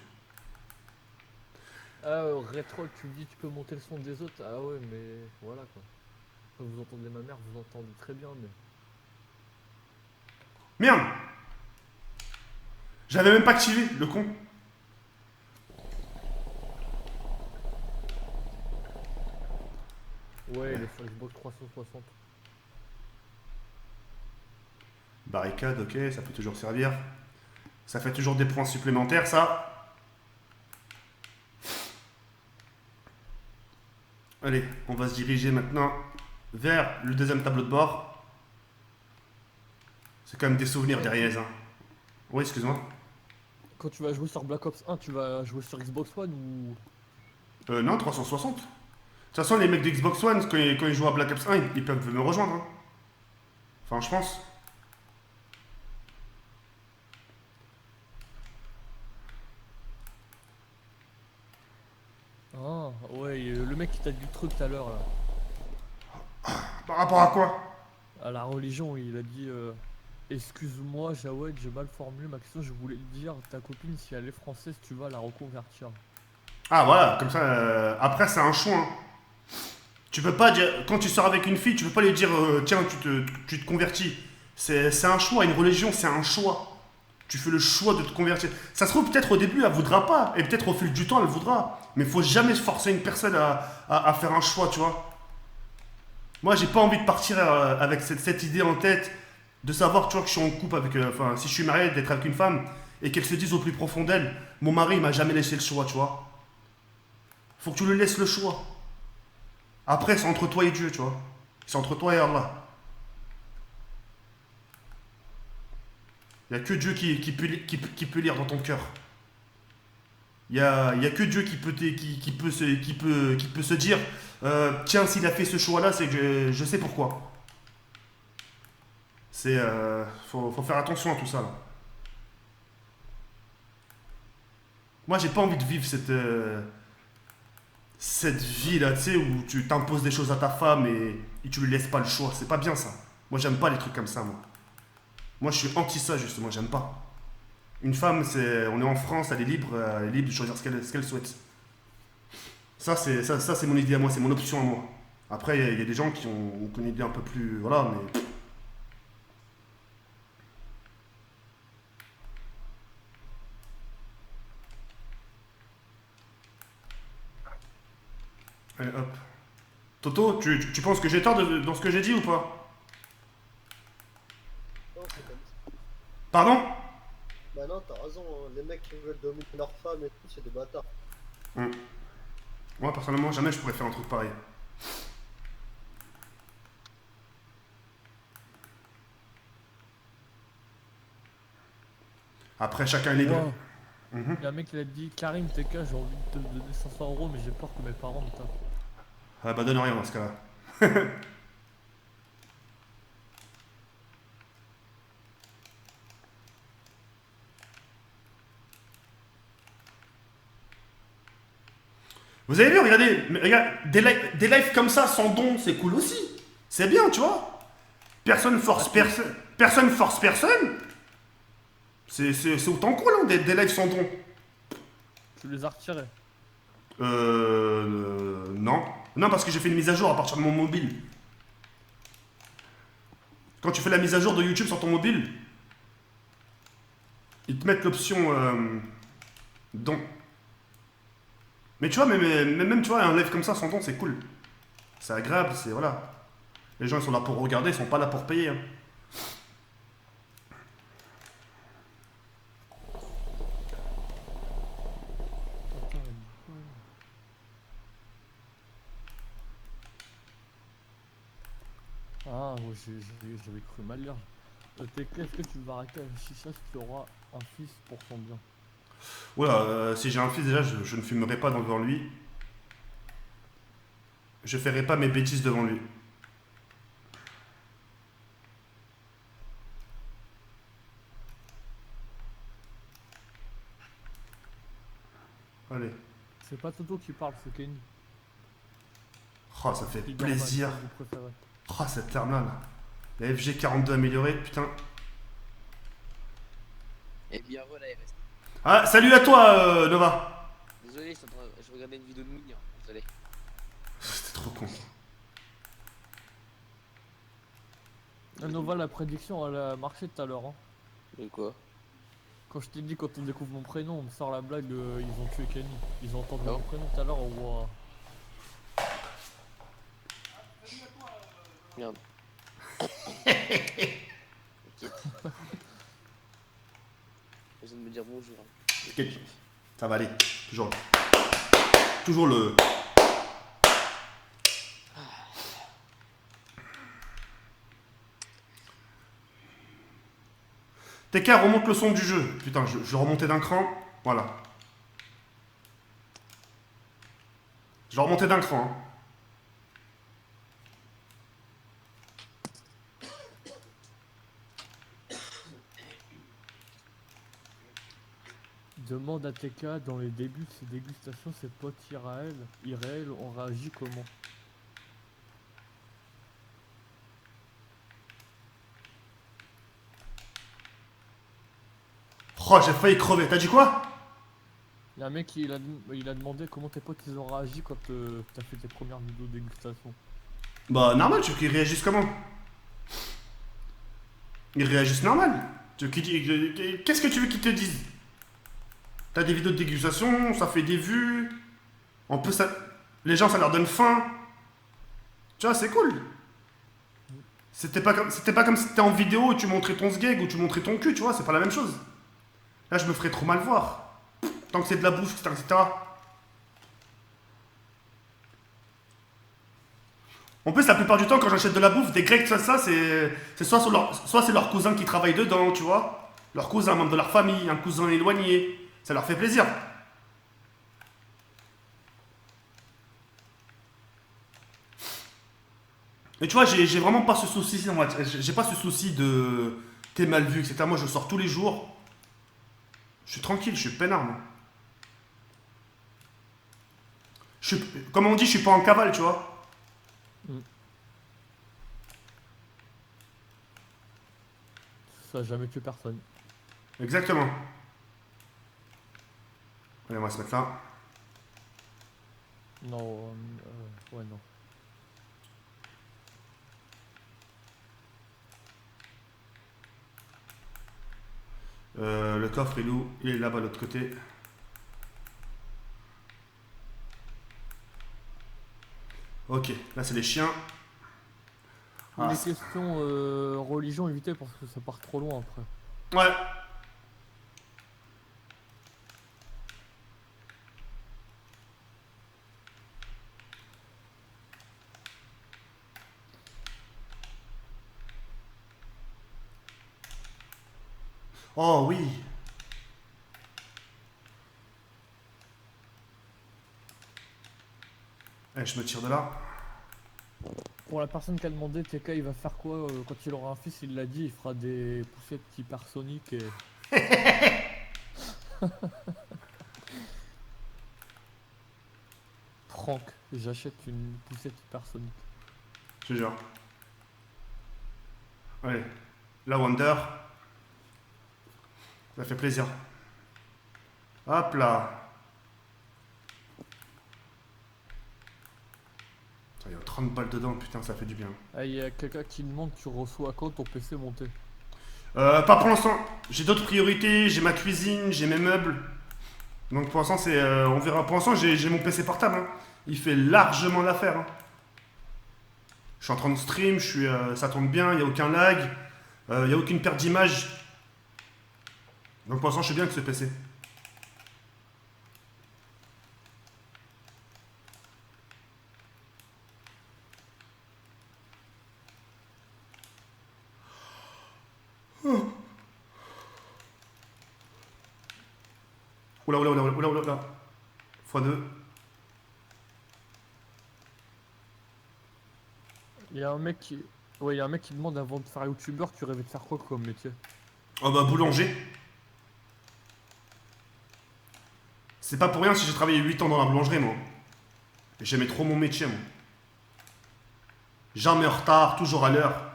Ah, Retrol, tu me dis tu peux monter le son des autres. Ah ouais, mais voilà quoi. Quand vous entendez ma mère, vous entendez très bien, mais. Merde! J'avais même pas activé, le con. Ouais, il est sur Xbox 360. Barricade, ok, ça peut toujours servir. Ça fait toujours des points supplémentaires, ça. Allez, on va se diriger maintenant vers le deuxième tableau de bord. C'est quand même des souvenirs derrière, hein. Oui, excuse-moi. Quand tu vas jouer sur Black Ops 1, tu vas jouer sur Xbox One ou. Non, 360. De toute façon, les mecs de Xbox One, quand ils jouent à Black Ops 1, ils peuvent me rejoindre, hein. Enfin, je pense. Ah, ouais, le mec qui t'a dit le truc tout à l'heure là. Par rapport à quoi? À la religion, il a dit excuse-moi, Jawed, j'ai mal formulé ma question. Je voulais te dire, ta copine, si elle est française, tu vas la reconvertir. Ah, voilà, comme ça, après, c'est un choix, hein. Tu peux pas dire, quand tu sors avec une fille, tu peux pas lui dire, tiens, tu te convertis. C'est un choix, une religion, c'est un choix. Tu fais le choix de te convertir. Ça se trouve, peut-être au début, elle voudra pas, et peut-être au fil du temps, elle voudra. Mais il faut jamais forcer une personne à faire un choix, tu vois. Moi, j'ai pas envie de partir avec cette idée en tête, de savoir, tu vois, que je suis en couple avec, enfin, si je suis marié, d'être avec une femme, et qu'elle se dise au plus profond d'elle, mon mari, il m'a jamais laissé le choix, tu vois. Faut que tu lui laisses le choix. Après, c'est entre toi et Dieu, tu vois. C'est entre toi et Allah. Il n'y a que Dieu qui peut lire dans ton cœur. Il n'y a que Dieu qui peut se dire tiens, s'il a fait ce choix-là, c'est que je sais pourquoi. Faut faire attention à tout ça, là. Moi, j'ai pas envie de vivre cette vie-là, tu sais, où tu t'imposes des choses à ta femme et tu lui laisses pas le choix. C'est pas bien, ça. Moi, j'aime pas les trucs comme ça, moi. Moi, je suis anti ça, justement, j'aime pas. Une femme, on est en France, elle est libre de choisir ce qu'elle souhaite. Ça, c'est mon idée à moi, c'est mon option à moi. Après, il y a des gens qui ont une idée un peu plus... Voilà, mais... Allez, hop. Toto, tu penses que j'ai tort dans ce que j'ai dit ou pas? Non, c'est comme ça. Pardon? Bah non, t'as raison, hein. Les mecs qui veulent dominer leur femme et tout, c'est des bâtards. Moi, personnellement, jamais je pourrais faire un truc pareil. Après, chacun est libre. Wow. Mhm. Il y a un mec qui a dit Karim, TK, j'ai envie de te donner 500 € mais j'ai peur que mes parents me tapent. Ah bah donne rien dans ce cas-là. Vous avez vu, regardez, mais regarde, des lives comme ça, sans don, c'est cool aussi. C'est bien, tu vois. Personne force personne. Personne force personne. C'est autant cool, hein, des lives sans don. Tu les as retirés. Non. Non, parce que j'ai fait une mise à jour à partir de mon mobile. Quand tu fais la mise à jour de YouTube sur ton mobile, ils te mettent l'option don. Mais tu vois, même tu vois, un live comme ça sans don, c'est cool. C'est agréable, c'est voilà. Les gens ils sont là pour regarder, ils sont pas là pour payer. Hein. Ah, ouais, j'avais cru mal lire. Qu'est-ce que tu vas arrêter avec Chicha si tu auras un fils pour son bien? Voilà, si j'ai un fils déjà, je ne fumerai pas devant lui. Je ferai pas mes bêtises devant lui. Allez. C'est pas Toto qui parle, c'est Kenny. Oh, ça fait Qui dort plaisir. mal, vous préférez. Oh, cette terminale. La FG42 améliorée, putain. Eh bien voilà, il reste. Ah, salut à toi, Nova. Désolé, je regardais une vidéo de Mignon. Désolé. C'était trop con. Nova, la prédiction, elle a marché tout à l'heure. Hein. De quoi? Quand je t'ai dit, quand on découvre mon prénom, on me sort la blague, ils ont tué Kenny. Ils ont entendu Ah mon bon prénom tout à l'heure, on voit. Merde. Je viens de me dire bonjour. T'inquiète, ça va aller. Toujours. Toujours le. TK remonte le son du jeu. Putain, je remontais d'un cran. Voilà. Je vais remonter d'un cran. Hein. Demande à TK, dans les débuts de ses dégustations, ses potes Iraël ont réagi comment? Oh, j'ai failli crever. T'as dit quoi? Il y a un mec il a demandé comment tes potes ils ont réagi quand t'as fait tes premières vidéos de dégustation. Bah, normal, tu veux qu'ils réagissent comment? Ils réagissent normal. Qu'est-ce que tu veux qu'ils te disent? T'as des vidéos de dégustation, ça fait des vues. En plus, les gens, ça leur donne faim. Tu vois, c'est cool. C'était pas comme si t'étais en vidéo et tu montrais ton sgeg ou tu montrais ton cul, tu vois, c'est pas la même chose. Là, je me ferais trop mal voir. Tant que c'est de la bouffe, etc. En plus, la plupart du temps, quand j'achète de la bouffe, des Grecs, ça c'est soit c'est leur cousin qui travaille dedans, tu vois. Leur cousin, un membre de leur famille, un cousin éloigné. Ça leur fait plaisir. Mais tu vois, j'ai vraiment pas ce souci, moi. J'ai pas ce souci de t'es mal vu, etc. Moi, je sors tous les jours. Je suis tranquille, je suis peinard, moi. Comme on dit, je suis pas en cavale, tu vois. Ça a jamais tué personne. Exactement. Allez, on va se mettre là. Non, ouais, non. Le coffre est où? Il est là-bas de l'autre côté. Ok, là c'est les chiens. Ah, Les questions religion évitez parce que ça part trop loin après. ouais. Oh oui. Allez, je me tire de là. Pour la personne qui a demandé TK il va faire quoi quand il aura un fils, il l'a dit, il fera des poussettes hypersoniques et... Franck, j'achète une poussette hypersonique. Je te jure. Allez, la Wonder. Ça fait plaisir. Hop là. Il y a 30 balles dedans, putain, ça fait du bien. Ah, il y a quelqu'un qui demande tu reçois quand ton PC monté. Pas pour l'instant. J'ai d'autres priorités, j'ai ma cuisine, j'ai mes meubles. Donc pour l'instant, c'est, on verra. Pour l'instant, j'ai mon PC portable. Hein. Il fait largement l'affaire. Hein. Je suis en train de stream, ça tourne bien, il n'y a aucun lag, il n'y a aucune perte d'image. Donc pour l'instant, je suis bien avec ce PC. Oula, oula, oula, oula, oula, oula. x2. Il y a un mec qui. Ouais, il y a un mec qui demande avant de faire youtubeur, tu rêvais de faire quoi comme métier? Oh bah boulanger. C'est pas pour rien si j'ai travaillé 8 ans dans la boulangerie, moi. J'aimais trop mon métier, moi. Jamais en retard, toujours à l'heure.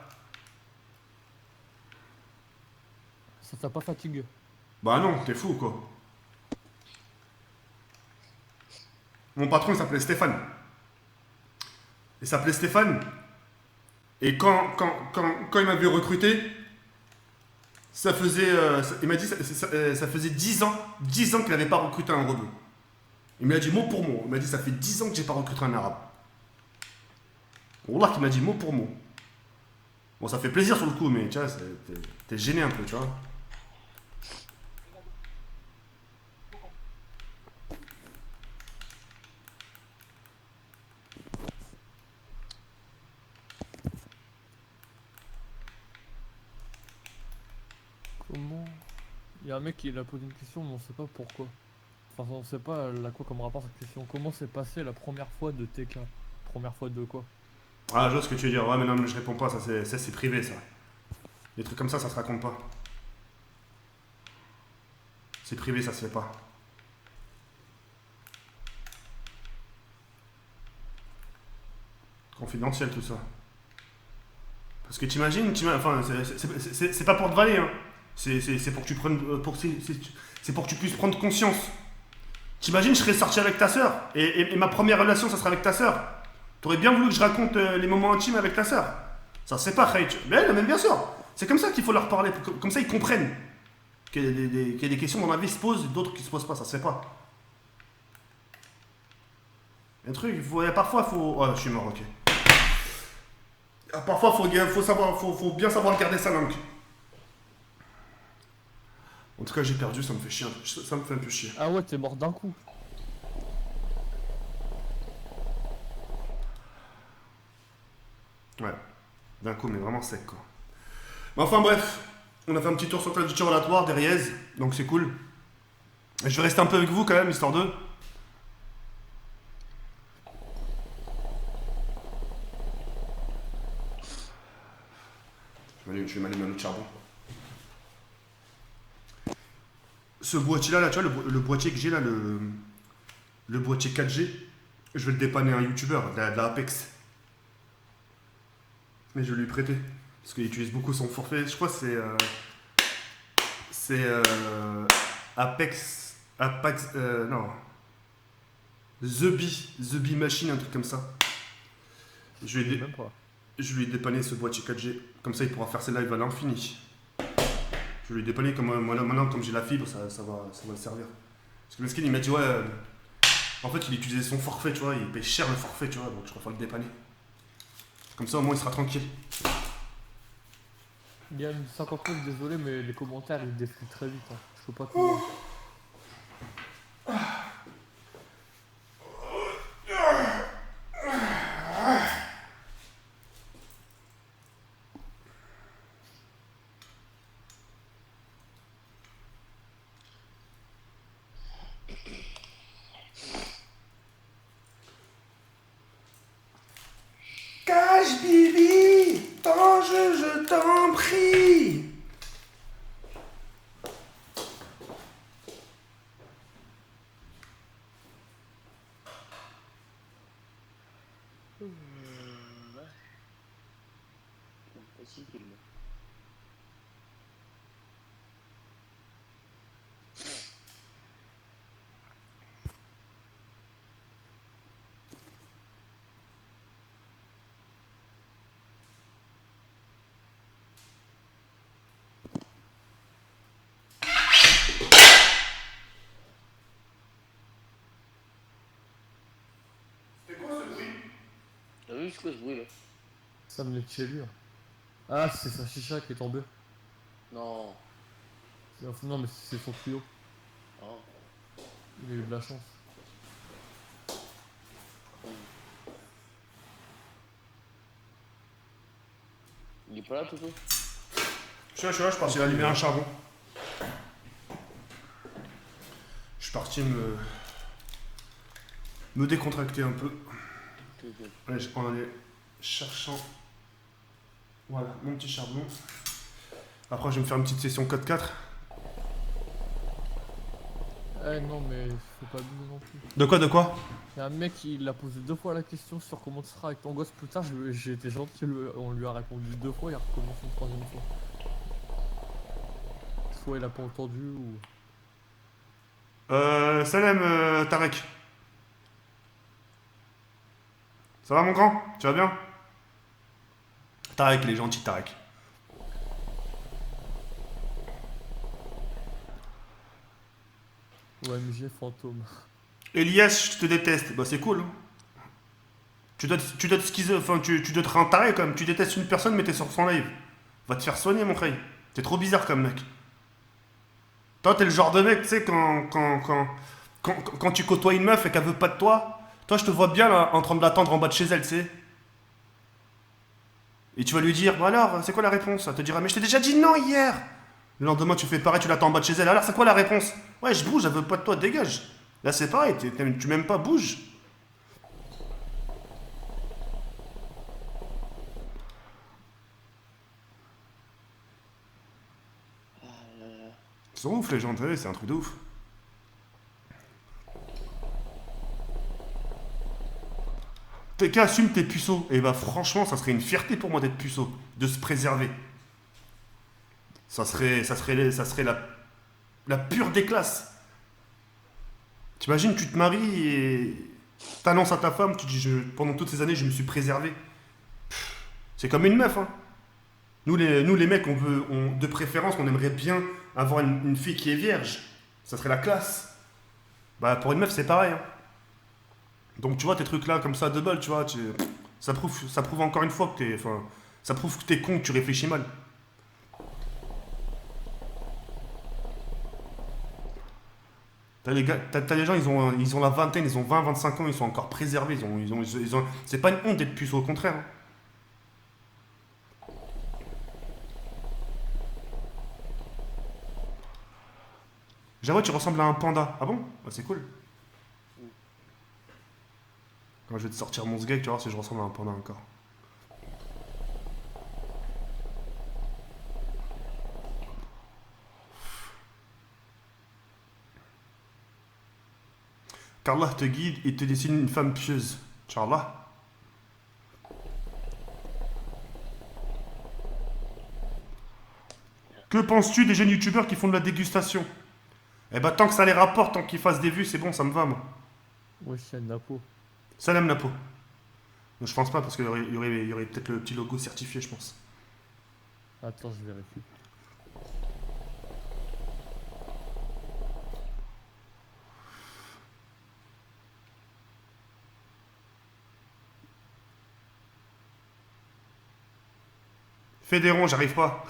Ça t'a pas fatigué? Bah non, t'es fou, quoi. Mon patron, il s'appelait Stéphane. Il s'appelait Stéphane. Et quand il m'avait recruté, ça faisait... il m'a dit ça faisait 10 ans qu'il n'avait pas recruté un rebeu. Il m'a dit mot pour mot. Il m'a dit ça fait 10 ans que j'ai pas recruté un arabe. Wallah qu'il m'a dit mot pour mot. Bon, ça fait plaisir sur le coup, mais tu vois, t'es gêné un peu, tu vois. Comment? Il y a un mec qui a posé une question, mais on sait pas pourquoi. Enfin, on sait pas elle a quoi comme rapport à cette question. Comment s'est passé la première fois de TK? Première fois de quoi? Ah, je vois ce que tu veux dire. Ouais, mais non, mais je réponds pas, ça c'est privé, ça. Des trucs comme ça se raconte pas. C'est privé, ça se fait pas. Confidentiel tout ça. Parce que t'imagines, enfin, c'est pas pour te valer, hein. C'est pour que tu prennes, c'est pour que tu puisses prendre conscience. T'imagines, je serais sorti avec ta sœur, et ma première relation, ça serait avec ta sœur. T'aurais bien voulu que je raconte les moments intimes avec ta sœur. Ça se fait pas, Khaït. Mais non, bien sûr. C'est comme ça qu'il faut leur parler, comme ça ils comprennent qu'il y a des questions dans la vie qui se posent, et d'autres qui se posent pas, ça se fait pas. Un truc, parfois il faut... Oh, je suis mort, ok. Parfois faut bien savoir garder sa langue. En tout cas, j'ai perdu, ça me fait chier. Ça me fait un peu chier. Ah ouais, t'es mort d'un coup. Ouais, d'un coup, mais vraiment sec, quoi. Mais enfin, bref, on a fait un petit tour sur le tir relatoire derrière, donc c'est cool. Et je vais rester un peu avec vous quand même, histoire de... Je vais m'allumer un autre charbon. Ce boîtier là, tu vois, le boîtier que j'ai là, le boîtier 4G, je vais le dépanner à un youtubeur, de la Apex. Mais je vais lui prêter. Parce qu'il utilise beaucoup son forfait. Je crois que c'est Apex. Non. The Bee Machine, un truc comme ça. Je lui ai dépanné ce boîtier 4G. Comme ça, il pourra faire ses lives à l'infini. Je vais lui dépanner comme maintenant, comme j'ai la fibre, ça va le servir. Parce que Meskin, il m'a dit, ouais, en fait, il utilisait son forfait, tu vois, il paye cher le forfait, tu vois, donc je préfère le dépanner. Comme ça, au moins, il sera tranquille. Il y a une 59, désolé, mais les commentaires ils défilent très vite. Hein. Je peux pas tout voir. Cache Bibi, ton jeu, je t'en prie. Fatigué, là. C'est quoi ce bruit? T'as vu c'est quoi ce bruit là? Ça me lève chez lui. Hein. Ah, c'est sa chicha qui est tombée. Non. Non, mais c'est son tuyau. Oh. Il a eu de la chance. Il est pas là, Toto? Je suis là, je suis parti allumer un charbon. Je suis parti me décontracter un peu. Allez, en aller cherchant. Voilà, mon petit charbon. Après, je vais me faire une petite session code 4. Eh non, mais faut pas abuser non plus. De quoi? Il y a un mec qui l'a posé 2 fois la question sur comment tu seras avec ton gosse plus tard. J'ai été gentil, on lui a répondu 2 fois, il a recommencé une 3e fois. Soit il a pas entendu ou. Salam Tarek. Ça va mon grand? Tu vas bien? Tarek, il est gentil, Tarek. OMG fantôme. Elias, je te déteste. Bah c'est cool. Hein. Tu dois te schizo... Enfin, tu dois te rendre taré quand même. Tu détestes une personne mais t'es sur son live. Va te faire soigner mon frère. T'es trop bizarre comme mec. Toi t'es le genre de mec, tu sais, quand tu côtoies une meuf et qu'elle veut pas de toi, toi je te vois bien là en train de l'attendre en bas de chez elle, tu sais. Et tu vas lui dire, bon alors, c'est quoi la réponse? Elle te dira, mais je t'ai déjà dit non hier. Le lendemain tu fais pareil, tu l'attends en bas de chez elle. Alors c'est quoi la réponse? Ouais, je bouge, elle veut pas de toi, dégage. Là c'est pareil, tu m'aimes pas, bouge. Ils sont ouf les gens, t'as vu, c'est un truc de ouf. T'es qu'à assume tes puceaux. Et bah franchement, ça serait une fierté pour moi d'être puceau, de se préserver. Ça serait la pure des classes. T'imagines, tu te maries et t'annonces à ta femme, tu dis pendant toutes ces années je me suis préservé. C'est comme une meuf, hein. Nous les mecs, de préférence, on aimerait bien avoir une fille qui est vierge. Ça serait la classe. Bah pour une meuf c'est pareil. Hein. Donc tu vois tes trucs là comme ça de bol, tu vois, ça prouve encore une fois que t'es, enfin, ça prouve que t'es con, que tu réfléchis mal. T'as les gens, ils ont la vingtaine, ils ont 20, 25 ans, ils sont encore préservés, c'est pas une honte d'être puceau, au contraire. Hein. J'avoue, tu ressembles à un panda. Ah bon? Bah, c'est cool. Quand je vais te sortir mon sgeg, tu vas voir si je ressemble à un panda encore. Qu'Allah te guide et te dessine une femme pieuse. Inch'Allah. Que penses-tu des jeunes youtubeurs qui font de la dégustation? Eh bah tant que ça les rapporte, tant qu'ils fassent des vues, c'est bon, ça me va moi. Ouais, c'est Napo. Salam Napo. Je pense pas parce qu'il y aurait peut-être le petit logo certifié, je pense. Attends, je vérifie. Fédéron, j'arrive pas.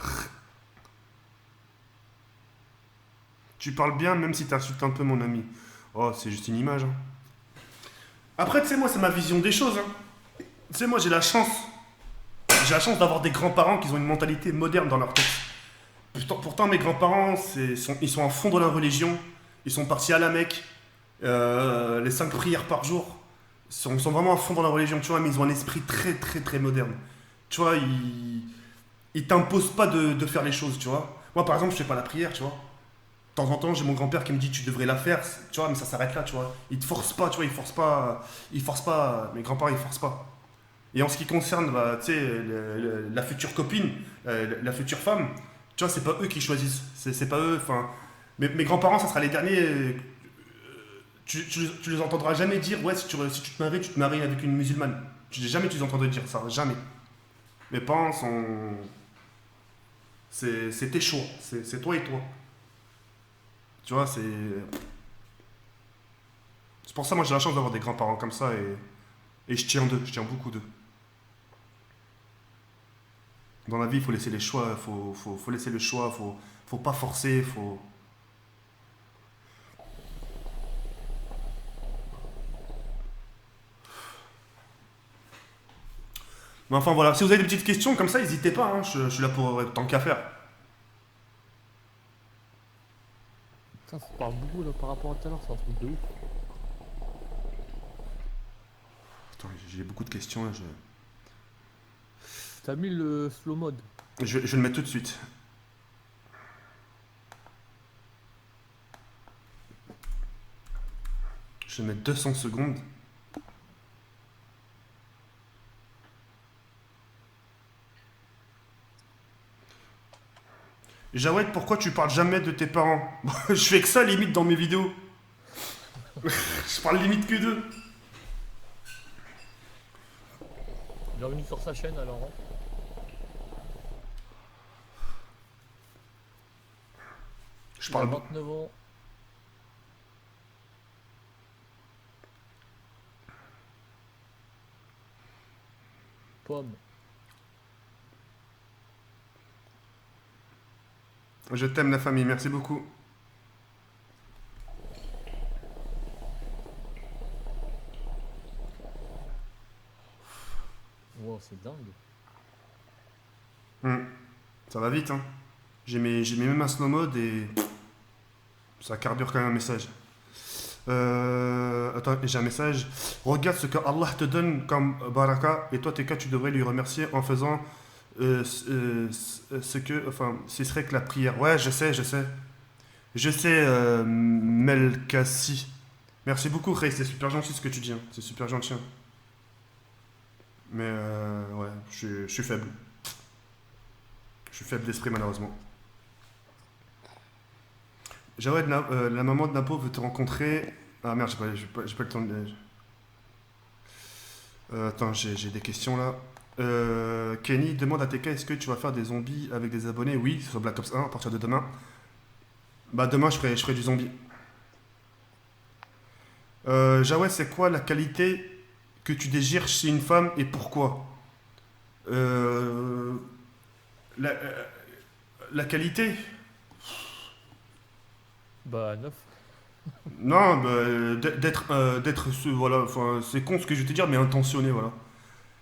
Tu parles bien même si t'insultes un peu mon ami. Oh, c'est juste une image. Hein. Après, tu sais, moi, c'est ma vision des choses. Hein. Tu sais, moi, j'ai la chance. J'ai la chance d'avoir des grands-parents qui ont une mentalité moderne dans leur tête. Pourtant mes grands-parents, ils sont à fond dans la religion. Ils sont partis à la Mecque. Les 5 prières par jour. Ils sont vraiment à fond dans la religion, tu vois, mais ils ont un esprit très, très, très moderne. Tu vois, ils t'imposent pas de faire les choses, tu vois. Moi, par exemple, je fais pas la prière, tu vois. De temps en temps, j'ai mon grand-père qui me dit tu devrais la faire, tu vois, mais ça s'arrête là, tu vois. Il te force pas, tu vois, il force pas. Mes grands-parents, ils forcent pas. Et en ce qui concerne, bah, tu sais, la future copine, la future femme, tu vois, c'est pas eux qui choisissent. C'est pas eux, enfin... Mes grands-parents, ça sera les derniers... tu les entendras jamais dire, ouais, si tu te maries avec une musulmane. Jamais tu les entendras dire ça, jamais. Mes parents sont... C'est tes choix, c'est toi et toi. Tu vois, c'est... C'est pour ça, moi, j'ai la chance d'avoir des grands-parents comme ça et je tiens d'eux, je tiens beaucoup d'eux. Dans la vie, il faut laisser les choix, faut laisser le choix, faut pas forcer, faut... Mais enfin voilà, si vous avez des petites questions comme ça, n'hésitez pas, hein, je suis là pour tant qu'à faire. Putain, ça parle beaucoup là par rapport à tout à l'heure, c'est un truc de ouf. Attends, j'ai beaucoup de questions là, T'as mis le slow mode. je vais le mettre tout de suite. Je vais mettre 200 secondes. Jawed, pourquoi tu parles jamais de tes parents? Je fais que ça limite dans mes vidéos. Je parle limite que d'eux. Bienvenue sur sa chaîne alors. Hein. Je Il a parle... 29 ans. Pomme. Je t'aime la famille, merci beaucoup. Wow, c'est dingue. Ça va vite, hein. J'ai mis même un slow mode et... Ça carbure quand même un message. Attends, j'ai un message. Regarde ce que Allah te donne comme baraka et toi, tes cas, tu devrais lui remercier en faisant ce que... Enfin, ce serait que la prière. Ouais, je sais. Je sais, Melkassi. Merci beaucoup, Ray, c'est super gentil ce que tu dis. Hein. C'est super gentil. Hein. Mais ouais, je suis faible. Je suis faible d'esprit malheureusement. Jawed, la maman de Napo veut te rencontrer. Ah merde, j'ai pas le temps de... attends, j'ai des questions là. Kenny demande à TK, est-ce que tu vas faire des zombies avec des abonnés? Oui, sur Black Ops 1 à partir de demain. Bah demain je ferai du zombie. Jawed, c'est quoi la qualité que tu désires chez une femme et pourquoi? La qualité? Bah 9. Non, bah, d'être voilà, enfin, c'est con ce que je vais te dire, mais intentionné, voilà.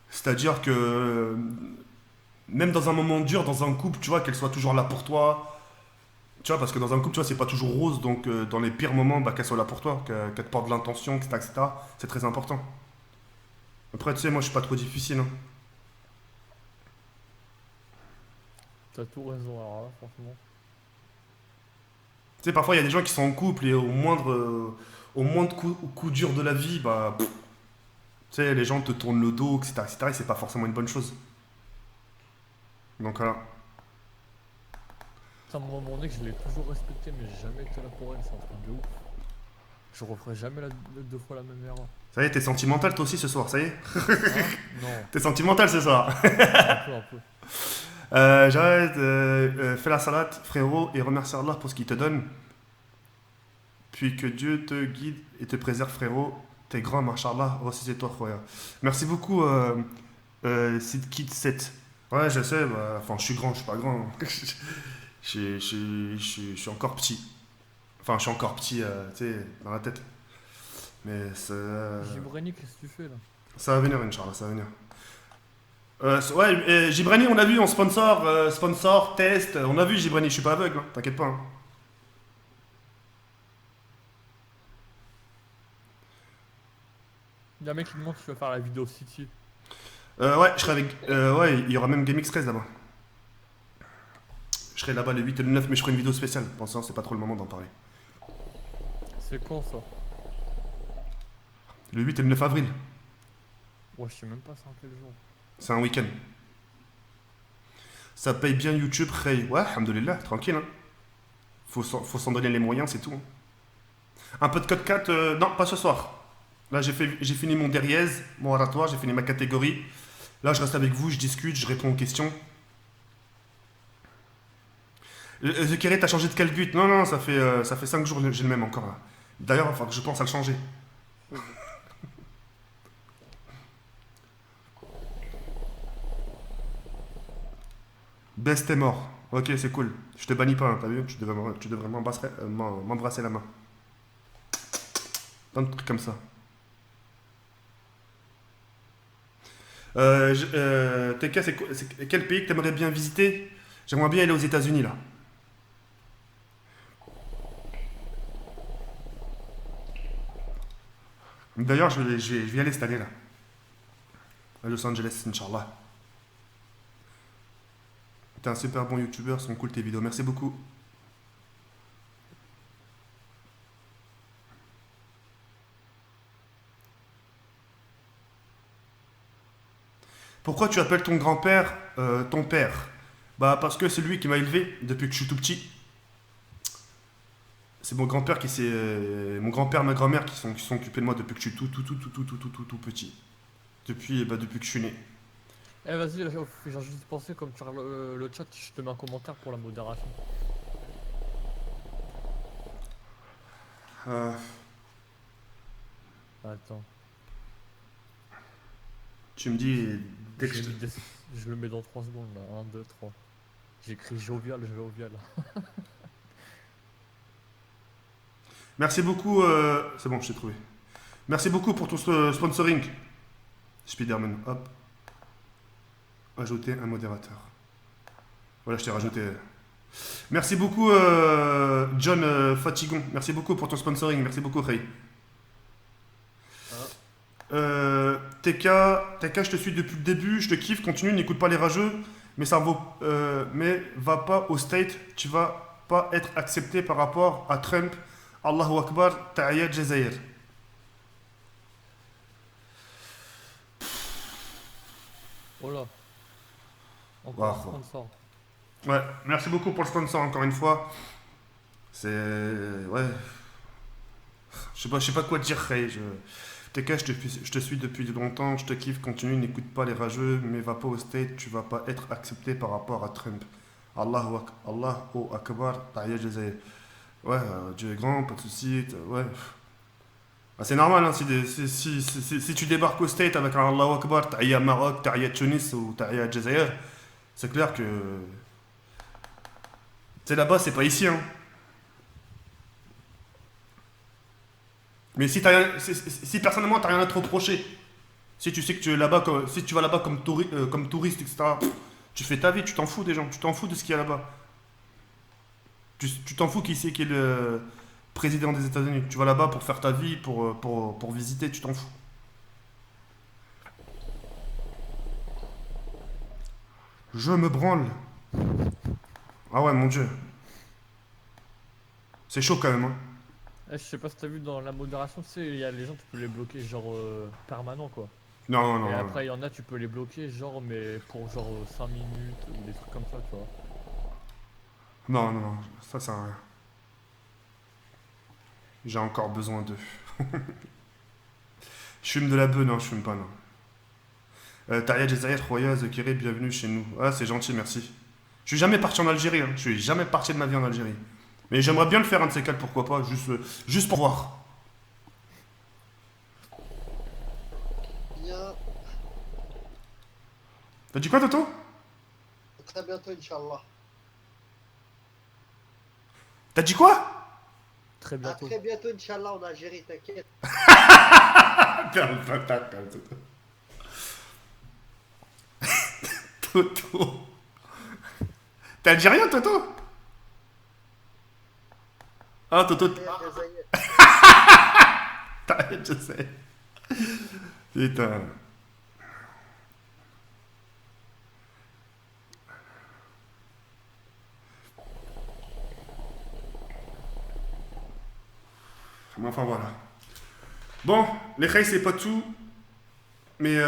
C'est-à-dire que même dans un moment dur, dans un couple, tu vois, qu'elle soit toujours là pour toi. Tu vois, parce que dans un couple, tu vois, c'est pas toujours rose, donc dans les pires moments, bah, qu'elle soit là pour toi, qu'elle te porte de l'intention, etc., etc., c'est très important. Après, tu sais, moi, je suis pas trop difficile, hein. T'as tout raison alors là, franchement. Tu sais, parfois, il y a des gens qui sont en couple et au moindre coup dur de la vie, bah, tu sais, les gens te tournent le dos, etc., et c'est pas forcément une bonne chose. Donc voilà. Ça m'a demandé que je l'ai toujours respecté, mais j'ai jamais été là pour elle, c'est un truc de ouf. Je referai jamais deux fois la même erreur. Ça y est, t'es sentimental toi aussi ce soir, ça y est? Hein? Non, T'es sentimental ce soir. un peu. J'arrête, fais la salade, frérot, et remercie Allah pour ce qu'il te donne. Puis que Dieu te guide et te préserve, frérot. T'es grand, machallah, c'est toi, Khoya. Merci beaucoup, Sidkid 7. Ouais, je sais, bah, enfin, je suis grand, je suis pas grand. Je suis encore petit. Enfin, je suis encore petit, tu sais, dans la tête. Mais ça... Gibrani, qu'est-ce que tu fais là? Ça va venir, Inch'Allah, ça va venir. Ouais, Gibrani, on a vu en sponsor, test, on a vu Gibrani, je suis pas aveugle, hein, t'inquiète pas. Hein. Il y a un mec qui me demande si tu vas faire la vidéo City. Ouais, je serai avec. Ouais, il y aura même GameX13 là-bas. Je serai là-bas le 8 et le 9, mais je ferai une vidéo spéciale. Pour l'instant, c'est pas trop le moment d'en parler. C'est quand ça? Le 8 et le 9 avril. Ouais, je sais même pas c'est en quel jour. C'est un week-end. Ça paye bien YouTube, Ray. Ouais, alhamdoulilah, tranquille. Hein. Faut s'en donner les moyens, c'est tout. Hein. Un peu de code 4, non, pas ce soir. Là, j'ai fini mon derrière, mon oratoire, j'ai fini ma catégorie. Là, je reste avec vous, je discute, je réponds aux questions. The Keret, t'as changé de quel but? Non, non, ça fait 5 jours, j'ai le même encore là. D'ailleurs, enfin, je pense à le changer. Best est mort. Ok, c'est cool. Je te bannis pas, hein, t'as vu? Tu devrais m'embrasser la main. Plein de trucs comme ça. TK, c'est quel pays que t'aimerais bien visiter? J'aimerais bien aller aux États-Unis là. D'ailleurs, je vais y aller cette année là. À Los Angeles, Inch'Allah. T'es un super bon youtubeur, sont cool tes vidéos. Merci beaucoup. Pourquoi tu appelles ton grand-père ton père? Bah parce que c'est lui qui m'a élevé depuis que je suis tout petit. C'est mon grand-père qui s'est... mon grand-père, ma grand-mère qui sont occupés de moi depuis que je suis tout petit. Depuis que je suis né. Eh, vas-y, j'ai juste pensé, comme tu regardes le chat, je te mets un commentaire pour la modération. Attends. Tu me dis... Dès que Je le mets dans 3 secondes là. 1, 2, 3. J'écris jovial. Merci beaucoup... C'est bon, je t'ai trouvé. Merci beaucoup pour ton sponsoring. Spiderman, hop. Ajouter un modérateur. Voilà, je t'ai rajouté. Merci beaucoup, John Fatigon. Merci beaucoup pour ton sponsoring. Merci beaucoup, Ray. TK, je te suis depuis le début. Je te kiffe. Continue, n'écoute pas les rageux. Mais ça vaut. Mais va pas au state. Tu vas pas être accepté par rapport à Trump. Allahu Akbar, Ta'ayat Jazair. Oh là. Encore Wow. un sponsor. Ouais, merci beaucoup pour le sponsor encore une fois. C'est. Ouais. Je sais pas quoi te dire, Ray. TK, je te suis depuis longtemps, je te kiffe, continue, n'écoute pas les rageux, mais va pas au state, tu vas pas être accepté par rapport à Trump. Allahu Akbar, Ta'ya Jazair. Ouais, Dieu est grand, pas de soucis, ouais. Ah, c'est normal, hein, si tu débarques au state avec un Allahu Akbar, Ta'ya Maroc, Ta'ya Tunis ou Ta'ya Jazair, c'est clair que. C'est là-bas, c'est pas ici, hein. Mais si personnellement t'as rien à te reprocher, si tu sais que tu es là-bas, si tu vas là-bas comme touriste, etc., tu fais ta vie, tu t'en fous des gens, tu t'en fous de ce qu'il y a là-bas. Tu t'en fous qui est le président des États-Unis. Tu vas là-bas pour faire ta vie, pour visiter, tu t'en fous. Je me branle. Ah ouais, mon Dieu. C'est chaud quand même, hein. Eh, je sais pas si t'as vu dans la modération, tu sais, il y a les gens, tu peux les bloquer genre permanent quoi. Non, non, Et non. après, il y en a, tu peux les bloquer genre, mais pour genre 5 minutes ou des trucs comme ça, tu vois. Non, non, non, ça sert à rien. J'ai encore besoin d'eux. Je fume de la beuh, non, je fume pas, non. Taria Jazair, Roya, Zekiré, bienvenue chez nous. Ah, c'est gentil, merci. Je suis jamais parti en Algérie, hein. Je suis jamais parti de ma vie en Algérie. Mais j'aimerais bien le faire, un de ces quatre, pourquoi pas, juste pour voir. Bien. T'as dit quoi, Toto? À très bientôt, Inch'Allah. T'as dit quoi? Très À bientôt. très bientôt, Inch'Allah, en Algérie, t'inquiète. Calme, patate, calme, Toto. Toto. T'es algérien, Toto? Ah, Toto. T'arrêtes, je sais. Putain. Mais enfin voilà. Bon, les reis, c'est pas tout. Mais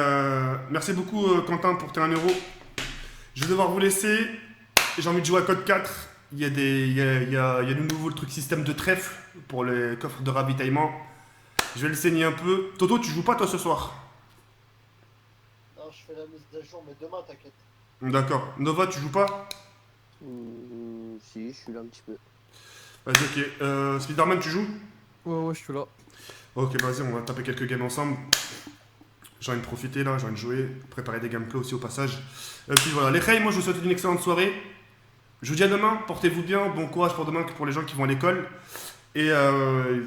merci beaucoup Quentin pour tes 1 euro. Je vais devoir vous laisser. J'ai envie de jouer à code 4. Il y a de nouveau le truc système de trèfle pour les coffres de ravitaillement. Je vais le saigner un peu. Toto, tu joues pas toi ce soir? Non, je fais la mise à jour, mais demain, t'inquiète. D'accord. Nova, tu joues pas? Si, je suis là un petit peu. Vas-y, ok. Spiderman, tu joues? Ouais, je suis là. Ok, vas-y, on va taper quelques games ensemble. J'ai envie de profiter là, j'ai envie de jouer, préparer des gameplays aussi au passage. Et puis voilà, les Khay, moi je vous souhaite une excellente soirée. Je vous dis à demain, portez-vous bien, bon courage pour demain pour les gens qui vont à l'école. Et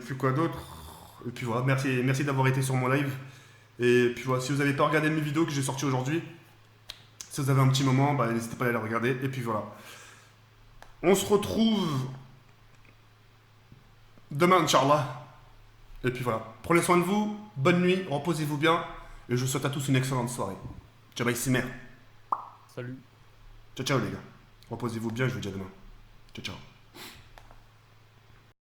puis quoi d'autre? Et puis voilà, merci d'avoir été sur mon live. Et puis voilà, si vous n'avez pas regardé mes vidéos que j'ai sorties aujourd'hui, si vous avez un petit moment, bah, n'hésitez pas à aller les regarder. Et puis voilà. On se retrouve demain, Inch'Allah. Et puis voilà, prenez soin de vous, bonne nuit, reposez-vous bien. Et je vous souhaite à tous une excellente soirée. Ciao, bye, Simer. Salut. Ciao, ciao les gars. Reposez-vous bien, je vous dis à demain. Ciao, ciao.